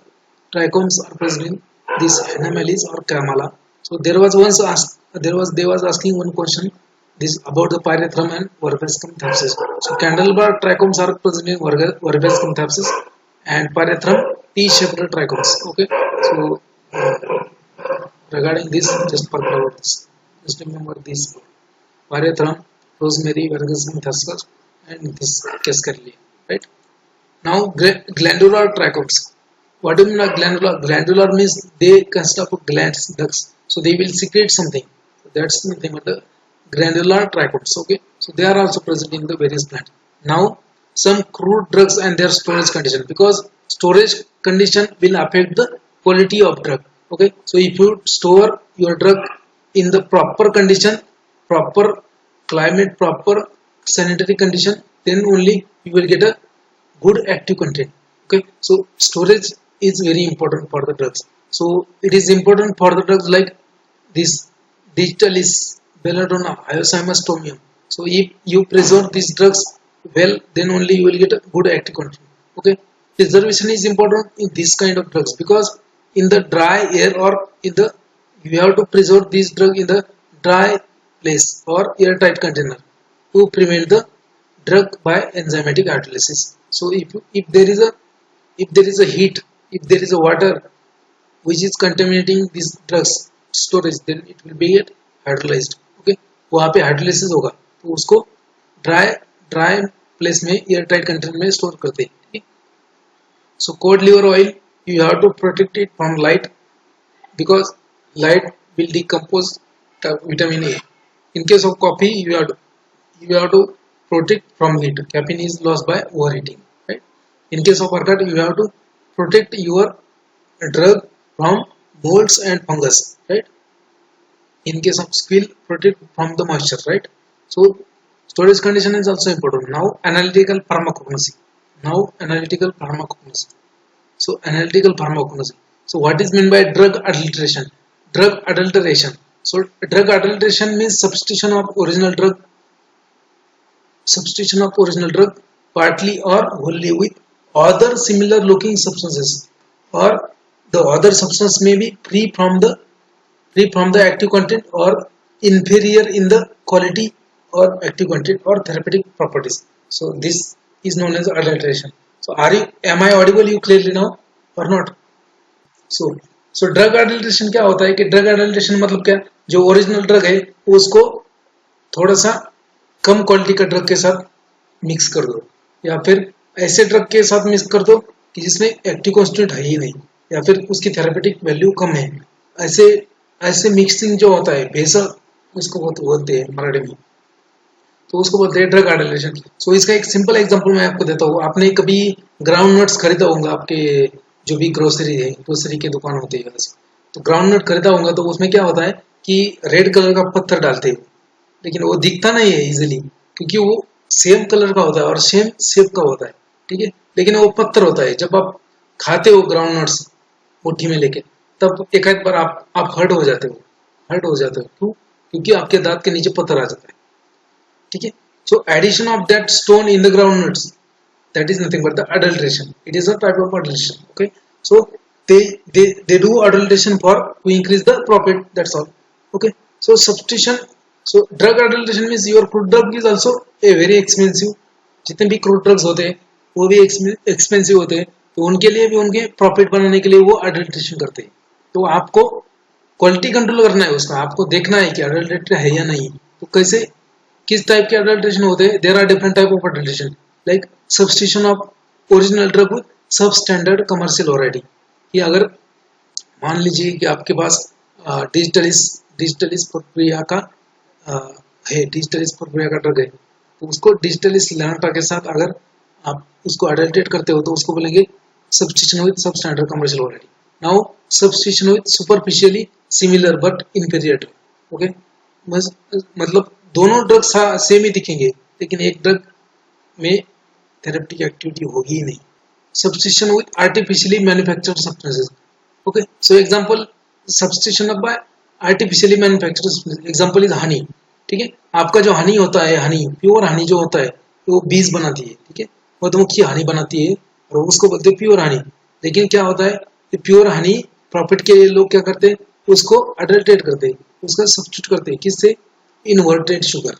trichomes are present in this Hanamelis or Kamala. So there was they was asking one question, this about the pyrethrum and Verpescum thapsus. So candelabra trichomes are present in Verpescum thapsus and pyrethrum T-shaped trichomes. Okay, so regarding this, just forget about this. Just remember this: pyrethrum, rosemary, Verpescum thapsus, and this Cascarellia. Right? Now glandular trichomes. What do you mean by glandular? Glandular means they consist of glands, ducts. So they will secrete something. So that's nothing but the granular trichomes. Okay, so they are also present in the various plants. Now some crude drugs and their storage condition, because storage condition will affect the quality of drug. Okay, so if you store your drug in the proper condition, proper climate, proper sanitary condition, then only you will get a good active content. Okay, so storage is very important for the drugs. So it is important for the drugs like this digitalis, belladonna, hyoscyamus, so if you preserve these drugs well, then only you will get a good active content. Okay, preservation is important in this kind of drugs because in the dry air or in the you have to preserve this drug in the dry place or airtight container to prevent the drug by enzymatic hydrolysis. So if there is a heat, if there is a water which is contaminating these drugs storage, then it will be get hydrolyzed. Okay, वहाँ पे hydrolysis होगा तो उसको dry place में air tight container में store करते हैं. So cod liver oil, you have to protect it from light because light will decompose vitamin A. In case of coffee, you have to protect from heat. Caffeine is lost by overheating. Right? In case of orchid, you have to protect your drug from molds and fungus. Right? In case of squill, protect from the moisture. Right? So storage condition is also important. Now analytical pharmacognosy. So analytical pharmacognosy. So what is meant by drug adulteration? Drug adulteration. So drug adulteration means substitution of original drug partly or wholly with other similar looking substances, or the other substance may be free from the active content or inferior in the quality or active content or therapeutic properties. So this is known as adulteration. So am I audible you clearly now or not? So drug adulteration क्या होता है कि drug adulteration मतलब क्या, जो original drug है उसको थोड़ा सा कम क्वालिटी का ड्रग के साथ मिक्स कर दो, या फिर ऐसे ड्रग के साथ मिक्स कर दो कि जिसमें एक्टिव कॉन्स्टिट्यूएंट है ही नहीं, या फिर उसकी थेरेपेटिक वैल्यू कम है। ऐसे ऐसे मिक्सिंग जो होता है भेसक, उसको बोलते हैं मराठी में, तो उसको बोलते हैं ड्रग एडल्ट्रेशन। सो इसका एक सिंपल एग्जांपल मैं आपको देता हूँ। आपने कभी ग्राउंड नट्स खरीदा होगा, आपके जो भी ग्रोसरी है, ग्रोसरी की दुकान होती है, तो ग्राउंड नट खरीदा होगा तो उसमें क्या होता है कि रेड कलर का पत्थर डालते हैं, लेकिन वो दिखता नहीं है इजिली, क्योंकि वो सेम कलर का होता है और सेम शेप का होता है, ठीक है, लेकिन वो पत्थर होता है। जब आप खाते हो ग्राउंड नट्स मुट्ठी में लेके, तब एक आध बार आप हर्ट हो जाते हो, क्यों? क्योंकि आपके दांत के नीचे पत्थर आ जाता है, ठीक है। So addition of that stone in the groundnuts, that is nothing but the adulteration. It is a type of adulteration. Okay, so they do adulteration for to increase the profit. That's all. Okay, so substitution. So drug adulteration means your crude drug is also a very expensive. जितने भी crude drugs होते हैं वो भी expensive होते हैं, तो उनके लिए भी उनके प्रॉफिट बनाने के लिए वो adulteration करते हैं। तो आपको क्वालिटी कंट्रोल करना है उसका, आपको देखना है कि adulterated है या नहीं। तो कैसे, किस टाइप के adulteration होते हैं? There are different type of adulteration. Like substitution of original drug with सब स्टैंडर्ड कमर्शियल ऑलरेडी, कि अगर मान लीजिए कि आपके पास डिजिटलिस प्रक्रिया का है, डिजिटलिस प्रक्रिया का ड्रग है, तो उसको डिजिटलिस लैंटा के साथ अगर आप उसको अडल्टेट करते हो तो उसको बोलेंगे सब्स्टिट्यूशन विद सब standard commercial already. Now substitution with superficially similar but inferior, okay, मतलब दोनों ड्रग सेम ही दिखेंगे, लेकिन एक ड्रग में थेरेपेटिक एक्टिविटी होगी ही नहीं। Substitution with artificially manufactured substances, okay, so example substitution of by artificially manufactured substances, example is honey, ठीक है। आपका जो हनी होता है, हनी प्योर हनी जो होता है वो बीज बनाती है, ठीक है, मधुमक्खी हनी बनाती है और उसको बोलते हैं प्योर हनी। लेकिन क्या होता है कि प्योर हनी प्रॉफिट के लिए लोग क्या करते हैं, उसको अडल्टेट करते हैं, उसका सब्स्टिट्यूट करते हैं, किससे? Inverted sugar,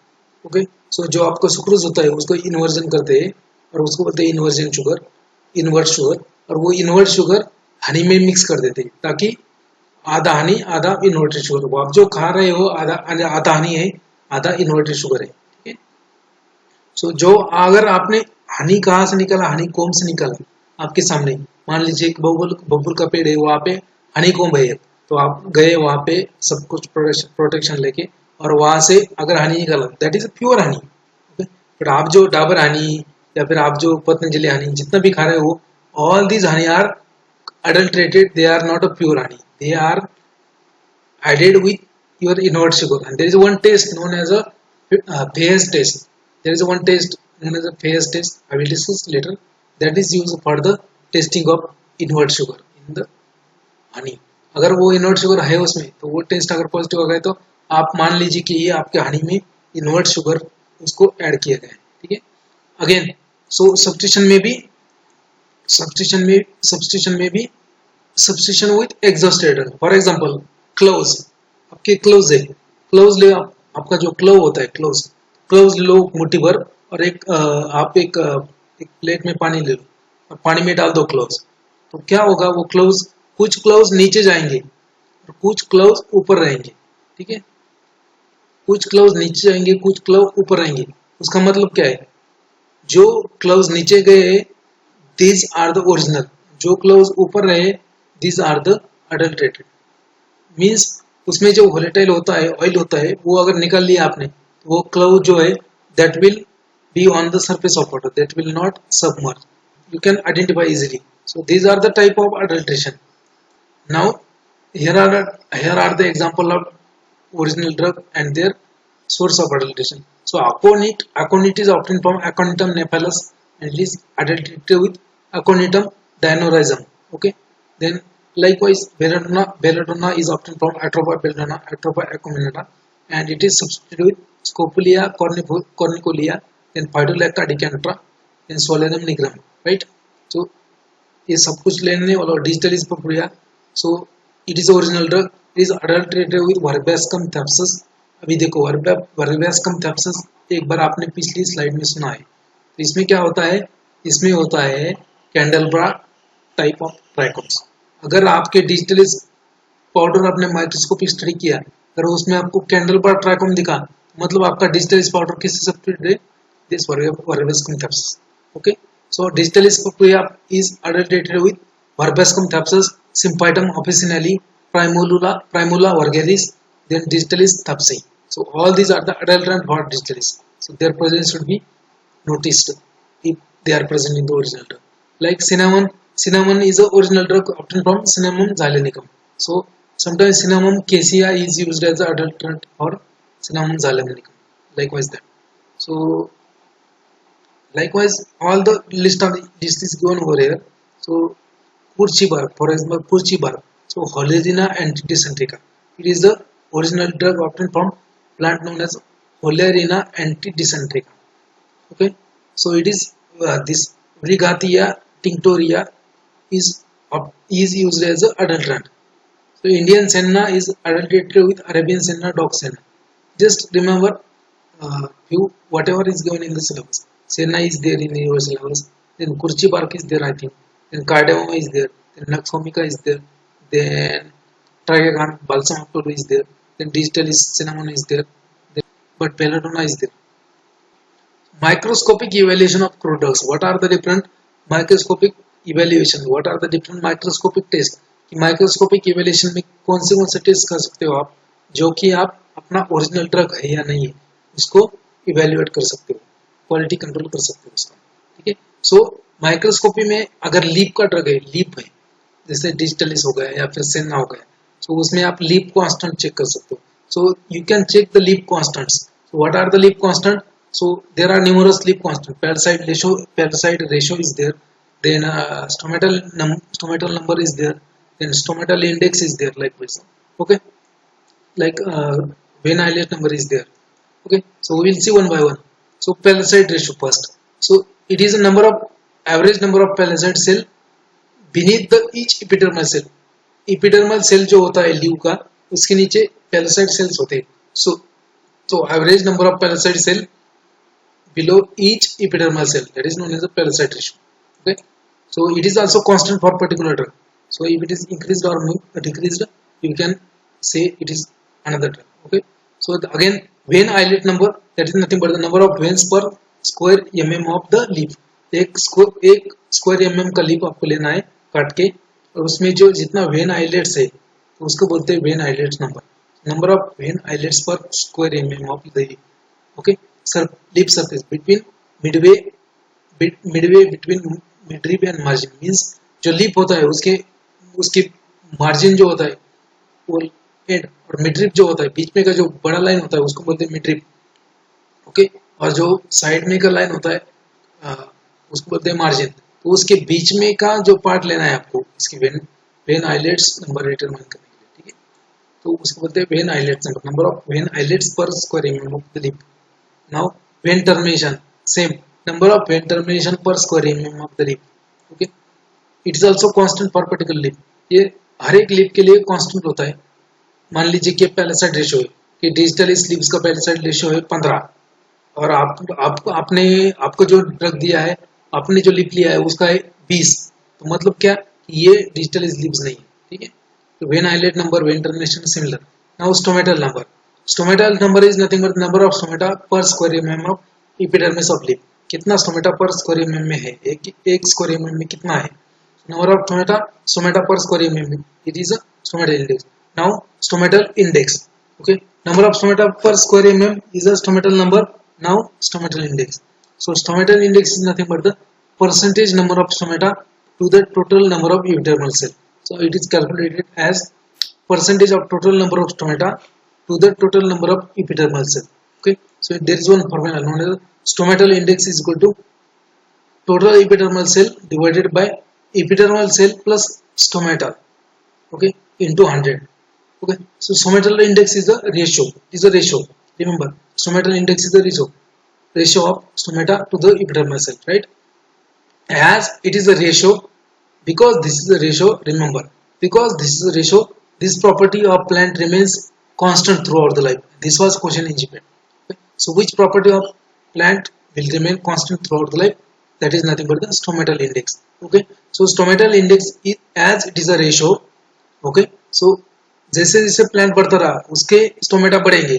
okay. सो जो आपका सुक्रोज होता है उसको इन्वर्जन करते हैं और उसको बोलते हैं इन्वर्जन शुगर, इन्वर्ट शुगर, और वो इन्वर्ट शुगर हनी में मिक्स कर देते हैं ताकि आधा हनी आधा इन्वर्टेड शुगर, वो आप जो खा रहे हो आधा हनी है आधा इन्वर्टेड शुगर है, ठीक है। सो जो अगर आपने हनी कहाँ से निकाला, हनी कोम से निकाला आपके सामने, मान लीजिए एक बबुल का पेड़ है, वहाँ पे हनी कोम है, तो आप गए वहाँ पे सब कुछ प्रोटेक्शन लेके और वहां से अगर हनी निकाला, that is pure Honey, but आप जो डाबर हनी या फिर आप जो पतंजलि हनी जितना भी खा रहे हो, all these honey are adulterated, they are not a pure honey, they are added with your inert sugar, and there is one taste known as a phase test. There is one taste known as a phase test, I will discuss later, that is used for the testing of inert sugar in the honey. अगर वो inert sugar है उसमें तो वो test अगर positive हो गए तो आप मान लीजिए कि ये आपके हनी में इनर्ट शुगर उसको ऐड किया गया है, ठीक है। अगेन सो सब्स्टिट्यूशन में भी substitution with exhausted, for example cloves, आपके क्लोव्स है, क्लोव्स ले आपका जो क्लोव होता है, क्लोव्स ले लो मुट्ठी भर और एक प्लेट में पानी ले लो और पानी में डाल दो क्लोव्स, तो क्या होगा, वो क्लोव्स कुछ क्लोव्स नीचे जाएंगे और कुछ क्लोव्स ऊपर रहेंगे, ठीक है, कुछ क्लोव्स नीचे जाएंगे कुछ क्लोव ऊपर रहेंगे। उसका मतलब क्या है, जो क्लोव्स नीचे गए these are the original, जो क्लोव्स ऊपर रहे these are the adulterated, means उसमें जो वोलेटाइल होता है, ऑयल होता है, वो अगर निकाल लिया आपने तो वो क्लोव जो है that will be on the surface of water, that will not submerge, you can identify easily. So these are the type of adulteration. Now here are the example of original drug and their source of adulteration. So aconite is obtained from Aconitum nepalus and it is adulterated with Aconitum dianorisum. Okay. Then likewise belladonna is obtained from Atropa belladonna, Atropa acuminata, and it is substituted with Scopolia cornicolia, then Phytolacca decantra, then Solanum nigrum. Right. So ये सब कुछ लेने वाला digital इस प्रक्रिया. So it is original drug. It is adulterated with Verbascum thapsus अभी देखो वर्बेस्कम थैप्सस एक बार आपने पिछली स्लाइड में सुना है, तो इसमें क्या होता है, इसमें होता है कैंडलब्रा टाइप ऑफ ट्राइकोम्स। अगर आपके डिजिटल पाउडर आपने माइक्रोस्कोपिक स्टडी किया, अगर उसमें आपको कैंडलबार ट्राइकोम दिखा, मतलब आपका डिजिटल पाउडर किससे सब्सिट्यूटेड है, this verbascum thapsus. Okay, so digitalis papaya is adulterated with verbascum thapsus, symphytum officinale, primula vulgaris, then digitalis thapsi. So all these are the adulterant for digitalis, so their presence should be noticed if they are present in the original drug. Like cinnamon is the original drug obtained from Cinnamomum xylenicum. So sometimes Cinnamomum cassia is used as the adulterant for Cinnamomum xylenicum. Likewise that. So likewise, all the list is given over here. So Purchi bark, for example, Purchi bark. So Holarina antidysentrica. It is the original drug obtained from plant known as Holarina antidysentrica. Okay, so it is this Vrigatia tinctoria is used as an adulterant. So Indian senna is adulterated with Arabian senna, dog senna. Just remember whatever is given in the syllabus. Senna is there in your syllabus. Then Kurchi bark is there, I think. Then cardamom is there. Then Nux vomica is there. Then Triagon, balsam of Peru is there. Then digitalis cinnamon is there. Then, but belladonna is there. Microscopic evaluation of crude drugs. What are the different microscopic evaluation? What are the different microscopic tests? कि microscopic evaluation में कौन से test कर सकते हो आप, जो कि आप अपना ओरिजिनल ड्रग है या नहीं है उसको इवेल्युएट कर सकते हो, क्वालिटी कंट्रोल कर सकते हो उसका। ठीक है, सो माइक्रोस्कोपी में अगर लीप का ड्रग है, लीप है जैसे डिजिटलिस हो गया या फिर सेना हो गया, सो उसमें आप लीप कांस्टेंट चेक कर सकते हो। So you can check the leaf constants. So what are the leaf constant? So there are numerous leap constants. Parasite ratio is there. Then stomatal number is there. Then stomatal index is there. Likewise, okay. Like vein islet number is there. Okay. So we will see one by one. So parasite ratio first. So it is a average number of parasite cell beneath the each epidermal cell. Epidermal cell जो होता है leave का, उसके नीचे parasite cells होते हैं. So average number of parasite cell below each epidermal cell, that is known as the parasite ratio. Okay, so it is also constant for particular drug. So if it is increased or decreased, you can say it is another drug. Okay, so again vein islet number, that is nothing but the number of veins per square mm of the leaf. एक square mm का leaf आपको लेना है काट के, और उसमें जो जितना वेन आइलेट्स है तो उसको बोलते हैं vein islets number of vein islets per square mm of the leaf. Okay, lip surface between midway between midrib and margin, means जो लिप होता है उसके मार्जिन जो होता है वो एंड, और मिडरिब जो होता है बीच में का जो बड़ा लाइन होता है उसको बोलते हैं मिडरिब. ओके, और जो साइड में का लाइन होता है उसको बोलते हैं मार्जिन. तो उसके बीच में का जो पार्ट लेना है आपको इसकी वेन आइलेट्स नंबर डिटरमाइन करने के लिए. ठीक है, तो उसको बोलते हैं vein islets number of vein islets per square mm of the lip. Now vein termination, same number of vein termination per square mm of the lip. Okay, it is also constant for particular lip. ये हर एक lip के लिए constant होता है. मान लीजिए कि पैलेसाइड ratio है कि डिजिटल स्लीव्स का पैलेसाइड रेशियो है 15, और आपको जो ड्रग दिया है, आपने जो लिप लिया है उसका है 20, तो मतलब क्या, ये डिजिटल स्लीव्स नहीं है. ठीक है, तो vein islet number, vein termination similar. Now stomatal number is nothing but number of stomata per square mm of epidermis of lip. कितना स्टोमेटा पर स्क्वायर mm में है, एक स्क्वायर mm में कितना है, नंबर ऑफ स्टोमेटा पर square mm, it is a stomatal index. Now stomatal index. Okay, number of stomata पर square mm is a stomatal number. Now stomatal index. So stomatal index is nothing but the percentage number of stomata to the total number of epidermal cell. So it is calculated as percentage of total number of stomata to the total number of epidermal cell. Okay, so there is one formula known as stomatal index is equal to total epidermal cell divided by epidermal cell plus stomata, okay, into 100. Okay, so stomatal index is the ratio. Remember, stomatal index is the ratio of stomata to the epidermal cell, right? As it is a ratio, because this is a ratio, remember, because this is a ratio, this property of plant remains constant throughout the life. This was question in GPAT. Okay. So which property of plant will remain constant throughout the life? That is nothing but the stomatal index. Okay. So stomatal index is, as it is a ratio. Okay. So जैसे जैसे plant बढ़ता रहा उसके stomata बढ़ेंगे,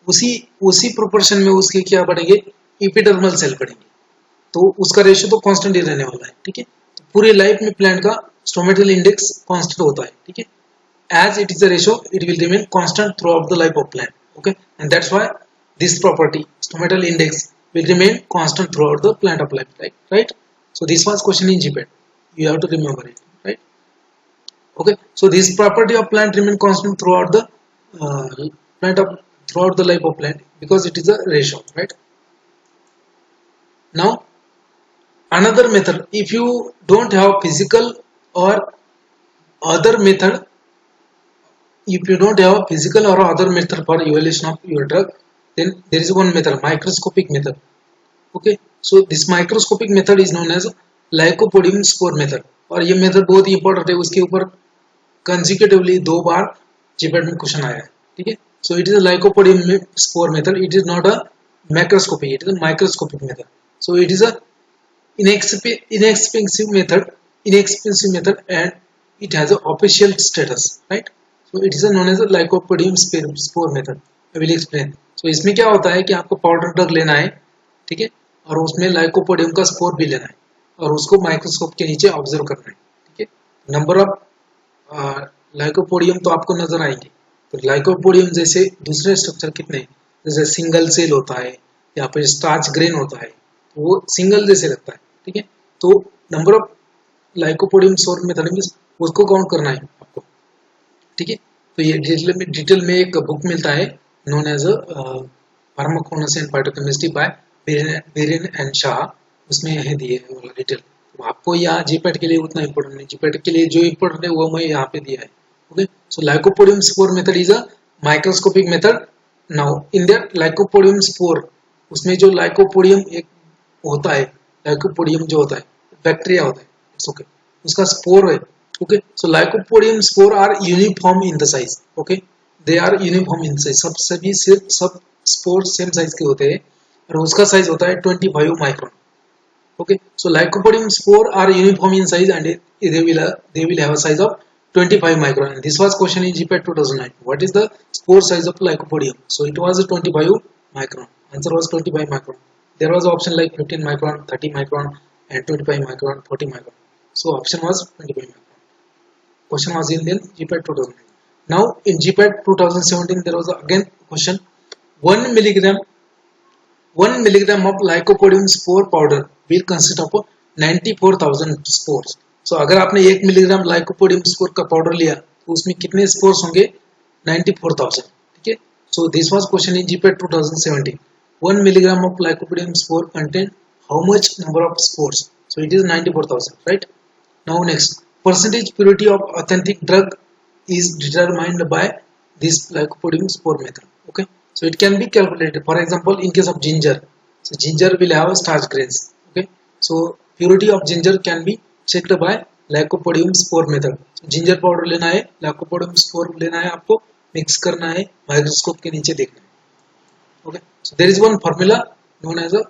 उसी उसी proportion में उसके क्या बढ़ेंगे, एपिडर्मल सेल बढ़ेंगे, तो उसका रेशियो तो कांस्टेंट ही रहने वाला है. ठीक है. तो पूरे लाइफ में प्लांट का स्टोमेटल इंडेक्स कांस्टेंट होता है. ठीक है. As it is a ratio, it will remain constant throughout the life of plant. Okay, and that's why this property, stomatal index, will remain constant throughout the plant of life. Right. So this was question in GPAT. You have to remember it. Right. Okay. So this property of plant remain constant throughout the throughout the life of plant because it is a ratio. Right. Now another method. If you don't have physical or other method. If you don't have a physical or other method for evaluation of your drug, then there is one method, microscopic method. Okay, so this microscopic method is known as lycopodium spore method. और ये method बहुत ही important है, उसके ऊपर consecutively 2 बार GPAT में question आया है. ठीक है. So it is a lycopodium spore method. It is not a macroscopic, it is a microscopic method. So it is a inexpensive method and it has a official status, right? So it is known as a lycopodium spore method. I will explain. So इसमें क्या होता है कि आपको powder drug लेना है. ठीक है. और उसमें लाइकोपोडियम का स्पोर भी लेना है और उसको माइक्रोस्कोप के नीचे ऑब्जर्व करना है. ठीक है. नंबर ऑफ लाइकोपोडियम तो आपको नजर आएंगे. तो लाइकोपोडियम जैसे दूसरे स्ट्रक्चर कितने, जैसे सिंगल सेल होता है या फिर स्टार्च ग्रेन होता है, तो वो सिंगल जैसे लगता है. ठीक है. तो number of lycopodium spore method में उसको काउंट करना है आपको. ठीक है. तो ये डिटेल में एक बुक मिलता है known as pharmacognosy and biochemistry by Biren and Shah. उसमें है दिए वाला डिटेल. तो आपको यहाँ जीपैट के लिए उतना इंपॉर्टेंट नहीं, जीपैट के लिए जो इंपॉर्टेंट है वो मैं यहाँ पे दिया है. Okay. So lycopodium spore method is a microscopic method. Now in that lycopodium spore, उसमें जो लाइकोपोडियम एक होता है, लाइकोपोडियम जो होता है बैक्टीरिया होता है. ओके. उसका स्पोर है. Okay, so lycopodium spore are uniform in the size. Okay, they are uniform in size. सब स्पोर सेम साइज के होते हैं और उसका साइज होता है 25 micron. Okay, so lycopodium spore are uniform in size and they will have a size of 25 micron. And this was question in GPAT 2009. What is the spore size of lycopodium? So it was 25 micron. Answer was 25 micron. There was option like 15 micron, 30 micron, and 25 micron, 40 micron. So option was 25 micron. Question was in GPAT 2009. Now in GPAT 2017 there was again question. 1 milligram of lycopodium spore powder will consist of 94,000 spores. So अगर आपने 1 milligram lycopodium spore का powder लिया तो उसमें कितने spores होंगे? 94,000. ठीक है. So this was question in GPAT 2017. 1 milligram of lycopodium spore contain how much number of spores? So it is 94,000, right? Now next. Percentage purity of authentic drug is determined by this lycopodium spore method. Okay, so it can be calculated. For example, in case of ginger, so ginger will have starch grains. Okay, so purity of ginger can be checked by lycopodium spore method. So ginger powder लेना है, lycopodium spore लेना है, आपको mix करना है, microscope के नीचे देखना है. Okay, so there is one formula known as a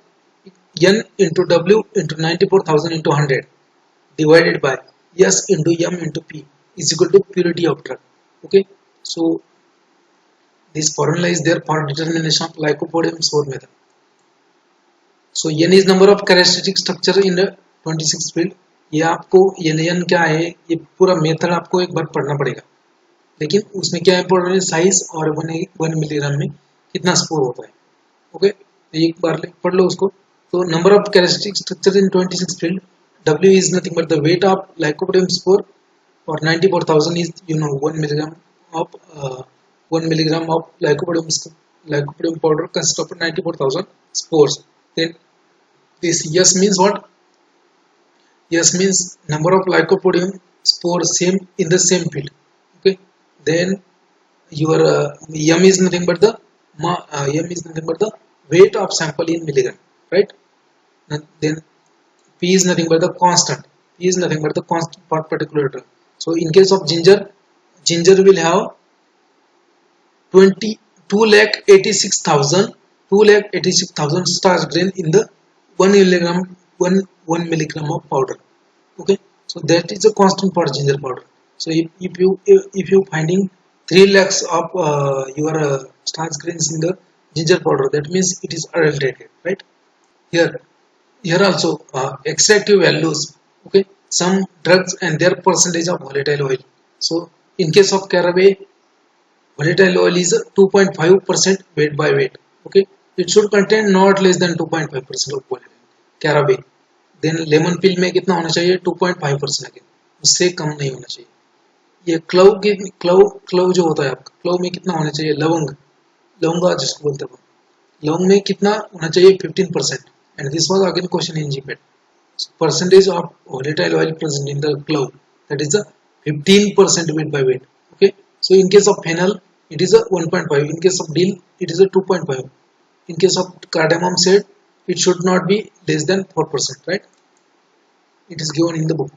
N into W into 94,000 into 100 divided by S into M into P is equal to purity of drug. Okay, so this formula is there for determination of lycopodium spore method. So N is number of characteristic structure in the 26 field. ये आपको N क्या है, ये पूरा method आपको एक बार पढ़ना पड़ेगा, लेकिन उसमें क्या इंपॉर्टेंट है, साइज और 1 मिलीग्राम में कितना स्पोर होता है. ओके, एक बार पढ़ लो उसको. तो number of characteristic structure in 26 field. W is nothing but the weight of lycopodium spore, or 94,000 is 1 milligram of lycopodium powder consists of 94,000 spores. Then this S means what? S means number of lycopodium spores same in the same field. Okay. Then your M is nothing but the weight of sample in milligram, right? Then P is nothing but the constant. P is nothing but the constant for particular drug. So in case of ginger will have 22 lakh 86,000 starch grain in the 1 milligram 1 milligram of powder. Okay, so that is a constant for ginger powder. So if you finding 3 lakhs of your starch grains in the ginger powder, that means it is adulterated, right? here Here also extractive values. Okay, some drugs and their percentage of volatile oil. So in case of caraway, volatile oil is 2.5% weight by weight. Okay, it should contain not less than 2.5% of volatile caraway. Then lemon peel में कितना होना चाहिए 2.5%, again उससे कम नहीं होना चाहिए. ये club जो होता है आपका, क्लव में कितना होना चाहिए, लवंगा जिसको बोलते हैं, लौंग में कितना होना चाहिए 15%. And this was again question in GPAT. Percentage of volatile oil present in the clove, that is a 15% weight by weight. Okay, so in case of phenol it is a 1.5, in case of dill it is a 2.5, in case of cardamom seed it should not be less than 4%, right? It is given in the book.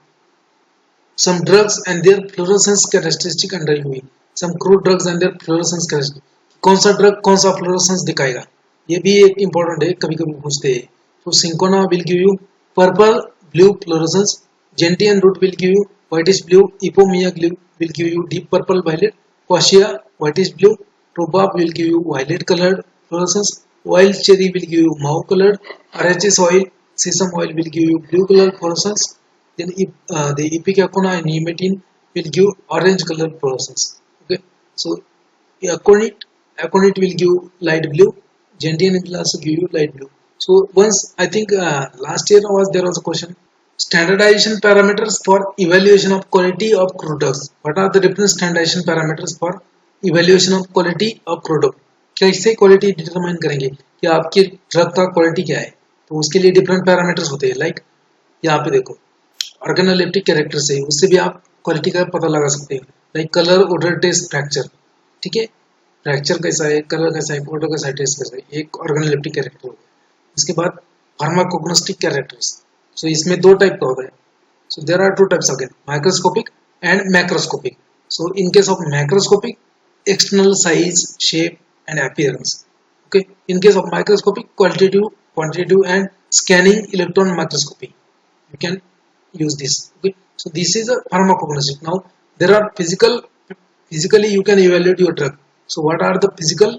Some drugs and their fluorescence characteristic under UV. Some crude drugs and their fluorescence characteristic. कौन सा drug कौन सा fluorescence दिखाएगा, ये भी एक important है, कभी कभी पूछते हैं. तो cinchona will give you purple blue fluorescence, gentian root will give you whitish blue, ipomoea will give you deep purple violet, quassia whitish blue, rhubarb will give you violet colored fluorescence, wild cherry will give you mauve colored, RHS oil, sesame oil will give you blue colored fluorescence, then the ipecacuanha and nematine will give orange colored fluorescence. Okay, so aconite will give light blue, gentian will also give you light blue. So once I think last year there was a question, standardization parameters for evaluation of quality of crude drugs. What are the different standardization parameters for evaluation of quality of crude drug? कैसे quality determine करेंगे कि आपकी drug का quality क्या है, तो उसके लिए डिफरेंट पैरामीटर्स होते हैं. लाइक यहाँ पे देखो ऑर्गेनोलेप्टिक कैरेक्टर से उससे भी आप क्वालिटी का पता लगा सकते हैं. Like colour, odour, taste, fracture. ठीक है, फ्रैक्चर कैसा है, कलर कैसा है, ओडर कैसा है, टेस्ट कैसा है, एक ऑर्गेनोलेप्टिक कैरेक्टर हो गया. इसके बाद फार्माकोग्नोस्टिक कैरेक्टर्स. सो इसमें दो टाइप का होता है. So there are two types again, microscopic and macroscopic. So in case of macroscopic, external size, shape and appearance. Okay, in case of microscopic, qualitative, quantitative and scanning electron microscopy. You can use this. Okay, so this is a pharmacognostic. Now there are physically you can evaluate your drug. So what are the physical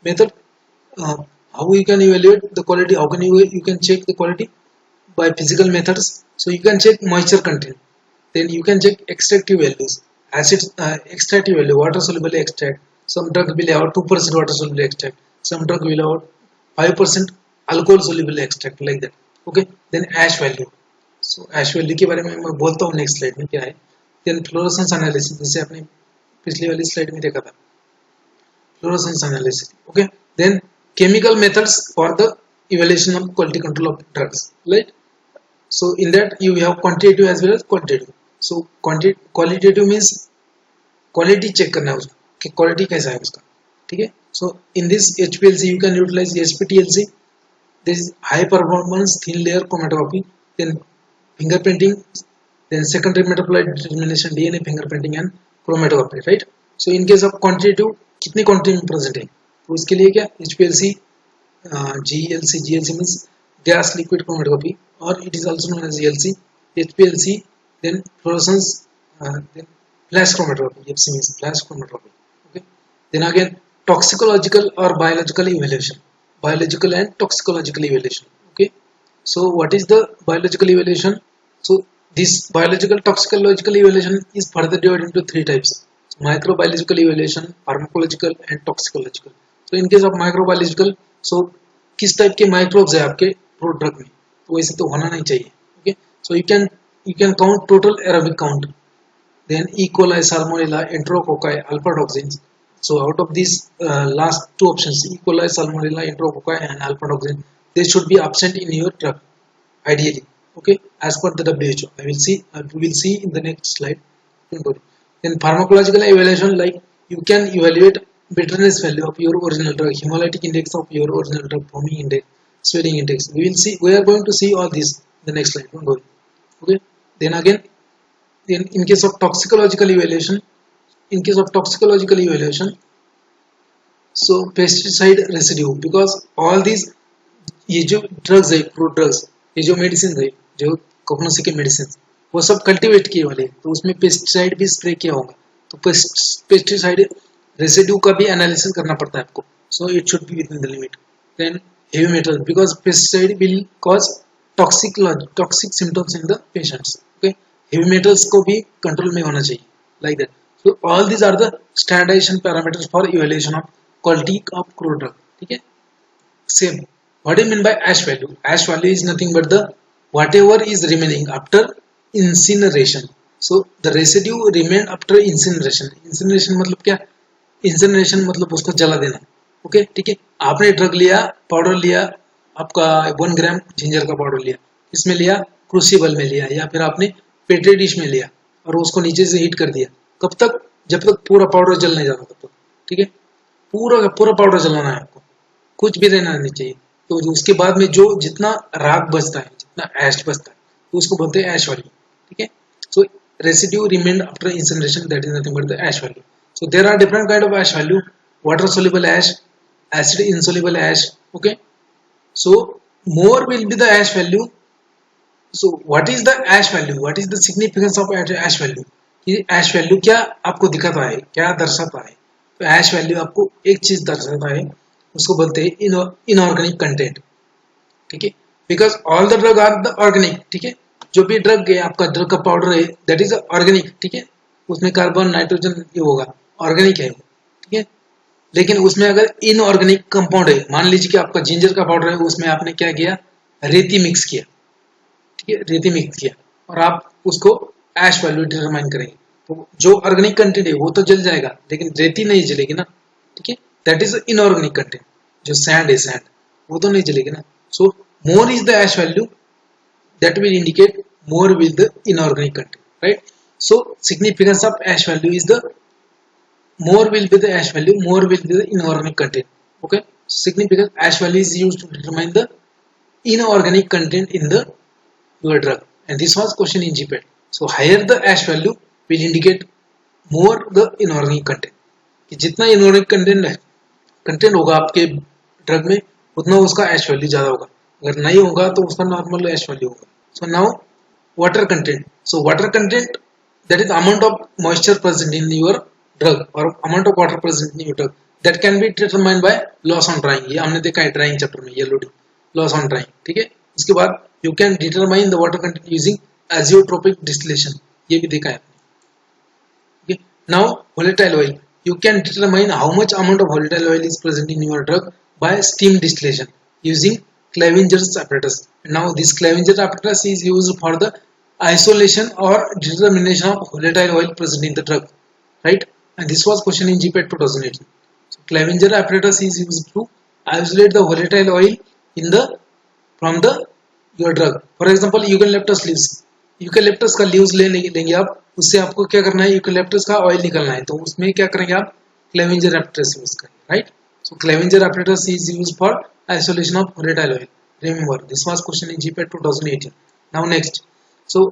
method? How you can evaluate the quality? How can you can check the quality by physical methods? So you can check moisture content, then you can check extractive values, acid extractive value, water soluble extract. Some drug will have 2% water soluble extract, some drug will have 5% alcohol soluble extract, like that. Okay, then ash value. So ash value के बारे में मैं बोलता हूँ next slide में क्या है. Then fluorescence analysis, जैसे आपने पिछली वाली स्लाइड में देखा था, fluorescence analysis. Okay, then chemical methods for the evaluation of quality control of drugs, right. So in that you have quantitative as well as qualitative. So qualitative means quality check करना है उसका कि quality कैसा है उसका. ठीक है, so in this HPLC you can utilise SPTLC, this is high performance thin layer chromatography, then fingerprinting, then secondary metabolite determination, DNA fingerprinting and chromatography, right. So in case of quantitative, कितनी quantity में present है, तो उसके लिए क्या HPLC, GLC means gas liquid chromatography, or it is also known as ELC, HPLC, then fluorescence, then flash chromatography. FC means flash chromatography. Okay, then again toxicological or biological evaluation, biological and toxicological evaluation. Okay, so what is the biological evaluation? So this biological toxicological evaluation is further divided into three types: microbiological evaluation, pharmacological and toxicological. So in case of microbiological, so किस type के microbes है आपके fruit drug में, तो वैसे तो होना नहीं चाहिए. Okay, so you can count total aerobic count, then E. coli, salmonella, enterococci, alpha toxins. So out of these last two options, E. coli, salmonella, enterococci and alpha toxin, they should be absent in your drug ideally. Okay, as per the WHO. We will see in the next slide. Then pharmacological evaluation, like you can evaluate bitterness value of your original drug, hemolytic index of your original drug, foaming index, swelling index. We are going to see all this in the next slide. Don't worry. Okay, then again, in case of toxicological evaluation, So pesticide residue, because all these, ये जो drugs है, fruit drugs, ये जो medicine है, जो कोकनोसी के medicine, वो सब कल्टीवेट किए वाले, तो उसमें पेस्टिसाइड भी स्प्रे किया होगा, तो पेस्टिसाइड रेसिड्यू का भी एनालिसिस करना पड़ता है आपको. So it should be within the limit. Then heavy metal, because pesticide will cause toxic symptoms in the patients. Okay, heavy metals को भी कंट्रोल में होना चाहिए, like that. So all these are the standardization parameters for evaluation of quality of crude drug. ठीक है. Same. What do you mean by ash value? Ash value is nothing but the whatever is remaining after incineration. So the residue remain after incineration. Incineration मतलब क्या? Incineration मतलब उसको जला देना. Okay, ठीक है. आपने ड्रग लिया, पाउडर लिया, आपका 1 ग्राम जिंजर का पाउडर लिया, इसमें लिया, क्रूसिबल में लिया, या फिर आपने पेट्री डिश में लिया और उसको नीचे से हीट कर दिया. कब तक? जब तक पूरा पाउडर जल नहीं जाता तब तक. ठीक है. पूरा पूरा पाउडर जलाना है आपको, कुछ भी रहना नहीं चाहिए. तो उसके बाद में जो जितना राख बचता है, जितना एश बचता है, तो उसको बोलते हैं एश वैल्यू. ठीक है. So residue remained after incineration, that is nothing but the ash value. So there are different kind of ash value. Water soluble ash, acid insoluble ash. Okay, so more will be the ash value. So what is the ash value? What is the significance of ash value? ये ash value क्या आपको दिखाता है, क्या दर्शाता है? तो ash value आपको एक चीज दर्शाता है, उसको बोलते हैं इनऑर्गेनिक कंटेंट. ठीक है. Because all the drug are the organic. ठीक है. जो भी ड्रग है, आपका ड्रग का पाउडर है, दैट इज ऑर्गेनिक. ठीक है. उसमें कार्बन नाइट्रोजन ये होगा, ऑर्गेनिक है. ठीक है. लेकिन उसमें अगर इनऑर्गेनिक कंपाउंड है, मान लीजिए कि आपका जिंजर का पाउडर है, उसमें आपने क्या किया, रेती मिक्स किया. ठीक है. रेती मिक्स किया और आप उसको एश वैल्यू डिटरमाइन करेंगे, तो जो ऑर्गेनिक कंटेंट है वो तो जल जाएगा, लेकिन रेती नहीं जलेगी ना. ठीक है. That is inorganic content. जो सैंड है, सैंड, वो तो नहीं जलेगी ना. So more is the ash value, that will indicate more with the inorganic content, right. So significance of ash value is the more will be the ash value, more will be the inorganic content. Okay, significant ash value is used to determine the inorganic content in the your drug, and this was question in GPAT. So higher the ash value will indicate more the inorganic content. कि जितना inorganic content होगा आपके drug में, उतना उसका ash value ज्यादा होगा. अगर नहीं होगा तो उसका नॉर्मल ash value होगा. So now water content. So water content, that is amount of moisture present in your drug or amount of water present in your drug, that can be determined by loss on drying. ये हमने देखा है drying chapter में, L O D, loss on drying. ठीक है. उसके बाद you can determine the water content using azeotropic distillation, ये भी देखा है आपने. Now volatile oil, you can determine how much amount of volatile oil is present in your drug by steam distillation using Clavinger's apparatus. Now this Clavinger apparatus is used for the isolation or determination of volatile oil present in the drug, right? And this was question in GPAT 2018. So Clavinger apparatus is used to isolate the volatile oil in the from the your drug. For example, eucalyptus leaves. Eucalyptus का leaves ले लेंगे आप, उससे आपको क्या करना है, eucalyptus का ऑयल निकलना है, तो उसमें क्या करेंगे आप, क्लेवेंजर एपरेटस यूज करेंगे, राइट. So Clevenger apparatus is used for isolation of volatile oil. Remember this was question in GPAT 2018. Now next, so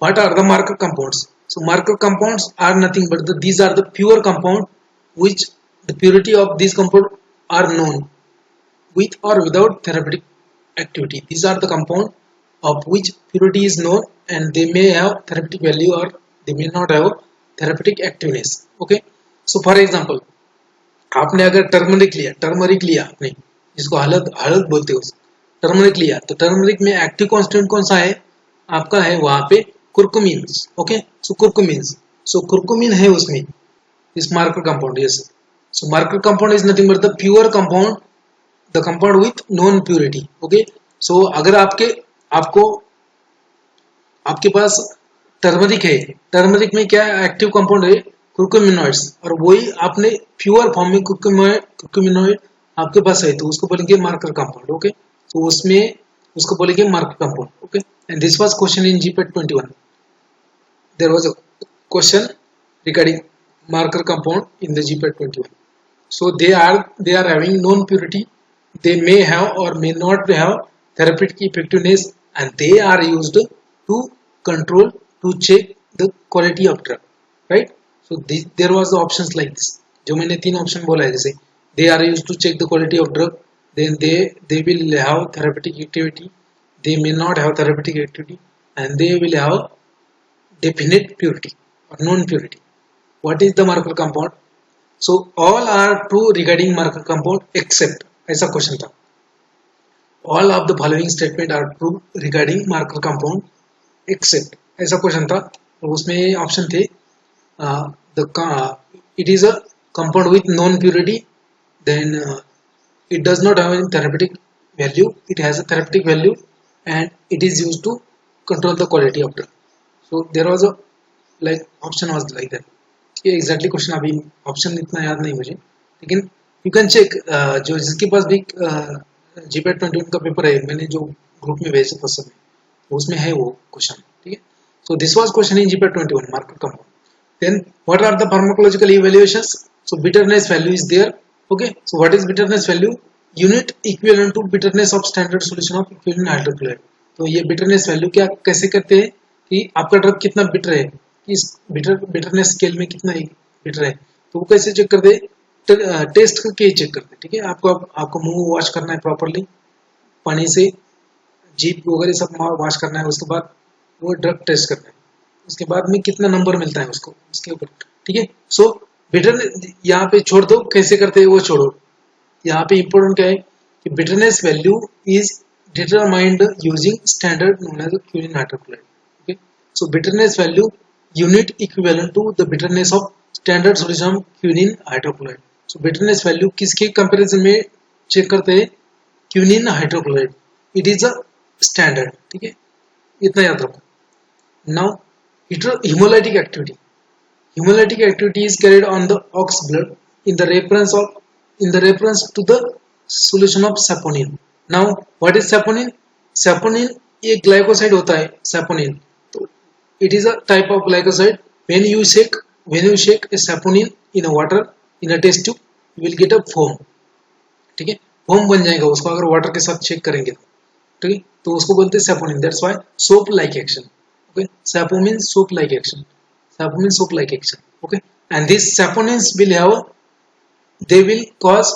what are the marker compounds? So marker compounds are nothing but these are the pure compound which the purity of these compound are known with or without therapeutic activity. These are the compound of which purity is known and they may have therapeutic value or they may not have therapeutic activeness. Okay, so for example, आपने अगर turmeric लिया आपने, जिसको हळद बोलते हो, turmeric लिया, तो टर्मरिक में एक्टिव कांस्टेंट कौन सा है आपका, है वहां पे कुर्कुमिन. ओके, सो कुर्कुमिन है उसमें, इस marker compound. Yes, so marker compound is nothing but the pure compound, the compound with known purity. Okay, so अगर आपके पास टर्मरिक है, टर्मरिक में क्या एक्टिव कंपाउंड है, कुर्कुमिनॉइड्स, और वही आपने प्योर फॉर्म में कुर्कुमिनॉइड आपके पास है, तो उसको बोलेंगे मार्कर कंपाउंड. ओके, तो उसमें उसको बोलेंगे marker compound. Okay, and this was question in GPAT 21. There was a question regarding marker compound in the GPAT 21. So they are having non purity, they may have or may not have therapeutic effectiveness, and they are used to control, to check the quality of drug, right? So there was the options like this, जो मैंने 3 option बोला है, जैसे they are used to check the quality of drug. Then they will have therapeutic activity, they may not have therapeutic activity, and they will have definite purity or non purity. What is the marker compound? So all are true regarding marker compound except, ऐसा question था, all of the following statement are true regarding marker compound except, ऐसा question था। तो उसमें option थे it is a compound with non purity, then it does not have any therapeutic value, it has a therapeutic value, and it is used to control the quality of drug. So there was a like option was like that. ये exactly question अभी option इतना याद नहीं मुझे, लेकिन you can check, जो जिसके पास भी जीपैट 21 का पेपर है, मैंने जो ग्रुप में भेजा था समय, उसमें है वो क्वेश्चन, ठीक है। So this was question in GPAT 21 marker compound. Then what are the pharmacological evaluations? So bitterness value is there, okay. So what is bitterness value? Unit equivalent to bitterness of standard solution of equivalent hydrochloride. तो ये bitterness value क्या कैसे करते हैं कि आपका drug कितना bitter है, इस बिटरनेस स्केल में कितना बिटर है, तो वो कैसे चेक करते? टेस्ट करके चेक करते, ठीक है। आपको मुंह वॉश करना है प्रॉपरली पानी से, जीभ वगैरह सब वॉश करना है, उसके बाद वो ड्रग टेस्ट करना है, उसके बाद में कितना नंबर मिलता है उसको, उसके ऊपर, ठीक है। सो बिटरनेस यहाँ पे छोड़ दो, कैसे करते हैं वो छोड़ो। यहाँ पे इंपॉर्टेंट क्या है कि bitterness value is determined using standard known as quinine hydrochloride, okay. So bitterness value unit equivalent to the bitterness of standard solution of quinine hydrochloride. So bitterness value किसके कंपैरिजन में चेक करते हैं? Quinine hydrochloride, it is a standard, ठीक है, इतना याद रखो। Now hemolytic activity. Hemolytic activity is carried on the ox blood in the reference to the solution of saponin. Now what is saponin? Saponin एक glycoside होता है saponin, तो it is a type of glycoside. When you shake a saponin in a water in a test tube, you will get a foam, ठीक है, foam बन जाएगा उसको अगर वाटर के साथ चेक करेंगे, ठीक है, तो उसको बोलते हैं saponin. That's why soap like action. Okay, sapo means soap like action. Sapo means soap like action. Okay, and these saponins they will cause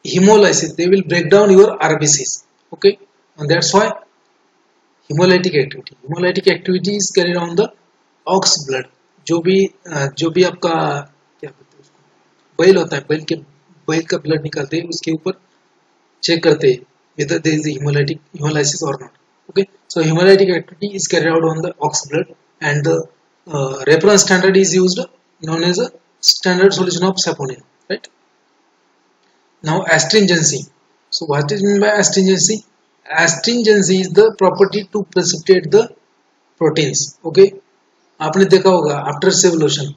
hemolysis. They will break down your RBCs. Okay, and that's why hemolytic activity. Hemolytic activity is carried on the ox blood. जो भी आपका क्या बोलते हैं उसको, बैल होता है, बैल का ब्लड निकालते हैं, उसके ऊपर चेक करते हैं whether there is hemolysis or not. Okay, so hemolytic activity is carried out on the ox blood, and the reference standard is used known as a standard solution of saponin, right? Now astringency. So what is meant by astringency? Astringency is the property to precipitate the proteins. Okay, आपने देखा होगा after shave lotion,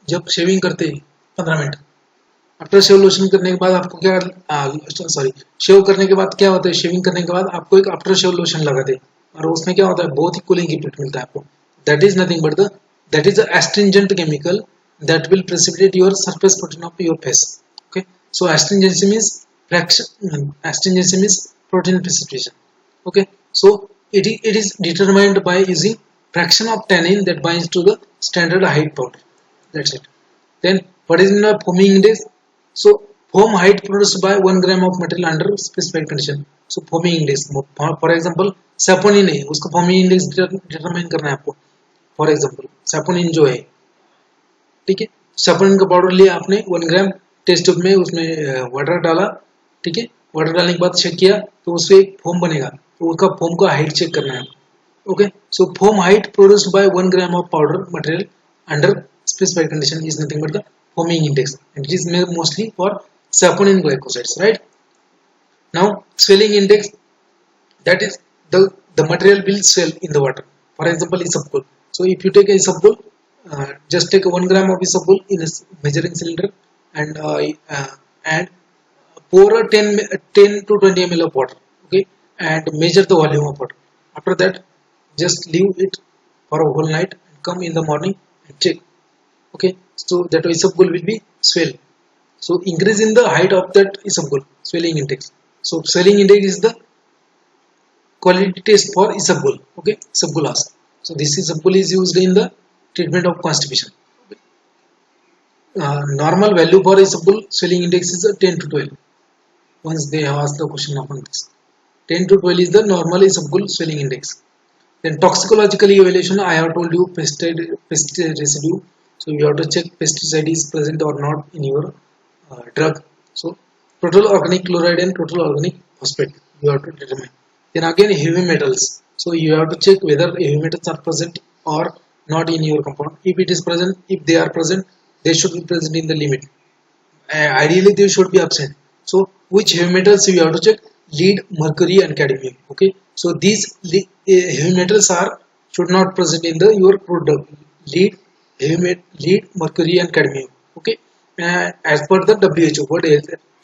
जब shaving करते हैं 15 minute, after shave lotion करने के बाद आपको क्या शेव करने के बाद क्या होता है, शेविंग करने के बाद आपको एक आफ्टर शेव लोशन लगाते हैं, और उसमें क्या होता है, बहुत ही कूलिंग इफेक्ट मिलता है आपको. That is nothing but that is astringent chemical that will precipitate your surface protein of your face. Okay, so astringency means fraction, astringency means protein precipitation. Okay, so it is determined by using fraction of tannin that binds to the standard height powder. That's it. Then what is meant by foaming index? So foam height produced by 1 gram of material under specified condition. So foaming index, for example saponin है, उसका foaming index determine करना है आपको. For example saponin जो है, ठीक है, saponin का पाउडर लिया आपने 1 ग्राम, टेस्ट ट्यूब में उसमें वाटर डाला, ठीक है, वाटर डालने के बाद चेक किया तो उससे एक फोम बनेगा, तो उसका फोम का हाइट चेक करना है. Okay, so foam height produced by 1 gram of powder material under specified condition is nothing but the foaming index, and it is made mostly for saponin glycosides, right? Now swelling index, that is the material will swell in the water. For example isabgol. So if you take a isabgol, just take 1 gram of isabgol in a measuring cylinder and pour a 10 to 20 ml of water, okay, and measure the volume of water. After that just leave it for a whole night and come in the morning and check. Okay, so that isabgol will be swell, so increase in the height of that isabgol, swelling index. So swelling index is the quality test for isabgol. Okay, isabgolas. So this isabgol is used in the treatment of constipation. Okay. normal value for acceptable swelling index is 10 to 12. Once they have asked the question upon this, 10 to 12 is the normal acceptable swelling index. Then toxicological evaluation, I have told you pesticide residue. So you have to check pesticide is present or not in your drug. So total organic chloride and total organic phosphate you have to determine. Then again heavy metals. So you have to check whether heavy metals are present or not in your compound. If it is present, if they are present, they should be present in the limit. Ideally they should be absent. So which heavy metals you have to check? Lead, mercury and cadmium. Okay, so these heavy metals are should not present in the your product. Lead, mercury and cadmium. Okay, as per the WHO, World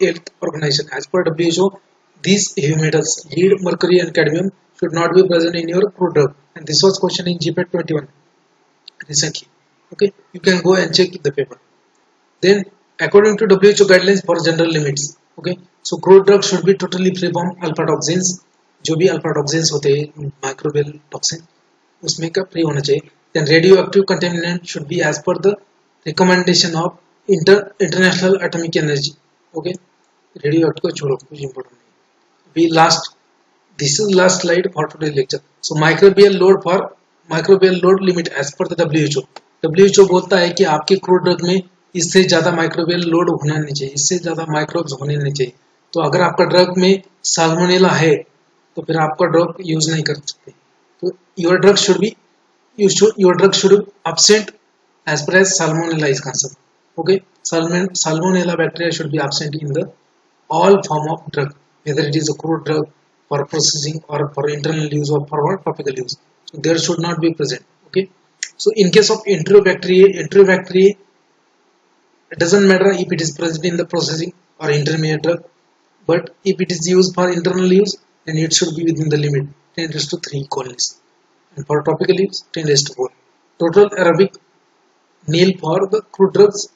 Health Organization, as per WHO, these heavy metals, lead, mercury and cadmium should not be present in your product. And this was question in GPAT 21 recently. Okay, you can go and check the paper. Then according to WHO guidelines for general limits, okay, so crude drugs should be totally free from alpha toxins. जो भी alpha toxins होते हैं microbial toxin उसमें का free होना चाहिए. Then radioactive contaminant should be as per the recommendation of international atomic energy. Okay, radioactive को छोड़ो, कुछ important नहीं. We last, this is last slide for today's lecture. So microbial load limit as per the WHO. WHO बोलता है कि आपके crude drug में इससे ज़्यादा माइक्रोबियल लोड होना नहीं चाहिए, इससे ज़्यादा माइक्रोब्स होने नहीं चाहिए. तो अगर आपका ड्रग में साल्मोनेला है तो फिर आपका ड्रग यूज नहीं कर सकते. तो your drug should absent as per as salmonella is concerned. Okay, salmonella bacteria should be absent in the all form of drug, whether it is a crude drug for processing or for internal use or for topical use. So there should not be present. Okay, so in case of enterobacteriaceae, it doesn't matter if it is present in the processing or intermediate drug, but if it is used for internal use, then it should be within the limit 10 raised to 3 colonies, and for topical use 10 raised to 4. Total aerobic nil for the crude drugs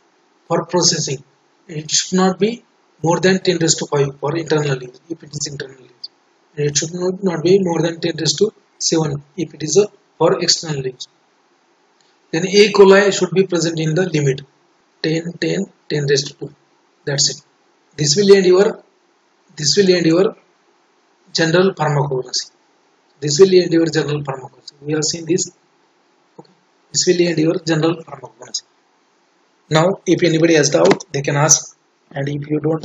for processing, it should not be more than 10 raised to 5 for internal use if it is internal use, and it should not be more than 10 raised to 7 if it is for external use. Then E. coli should be present in the limit 10, 10, 10 raised to 2. That's it. This will end your general pharmacognosy. We have seen this. Okay. This will end your general pharmacognosy. Now, if anybody has doubt, they can ask, and if you don't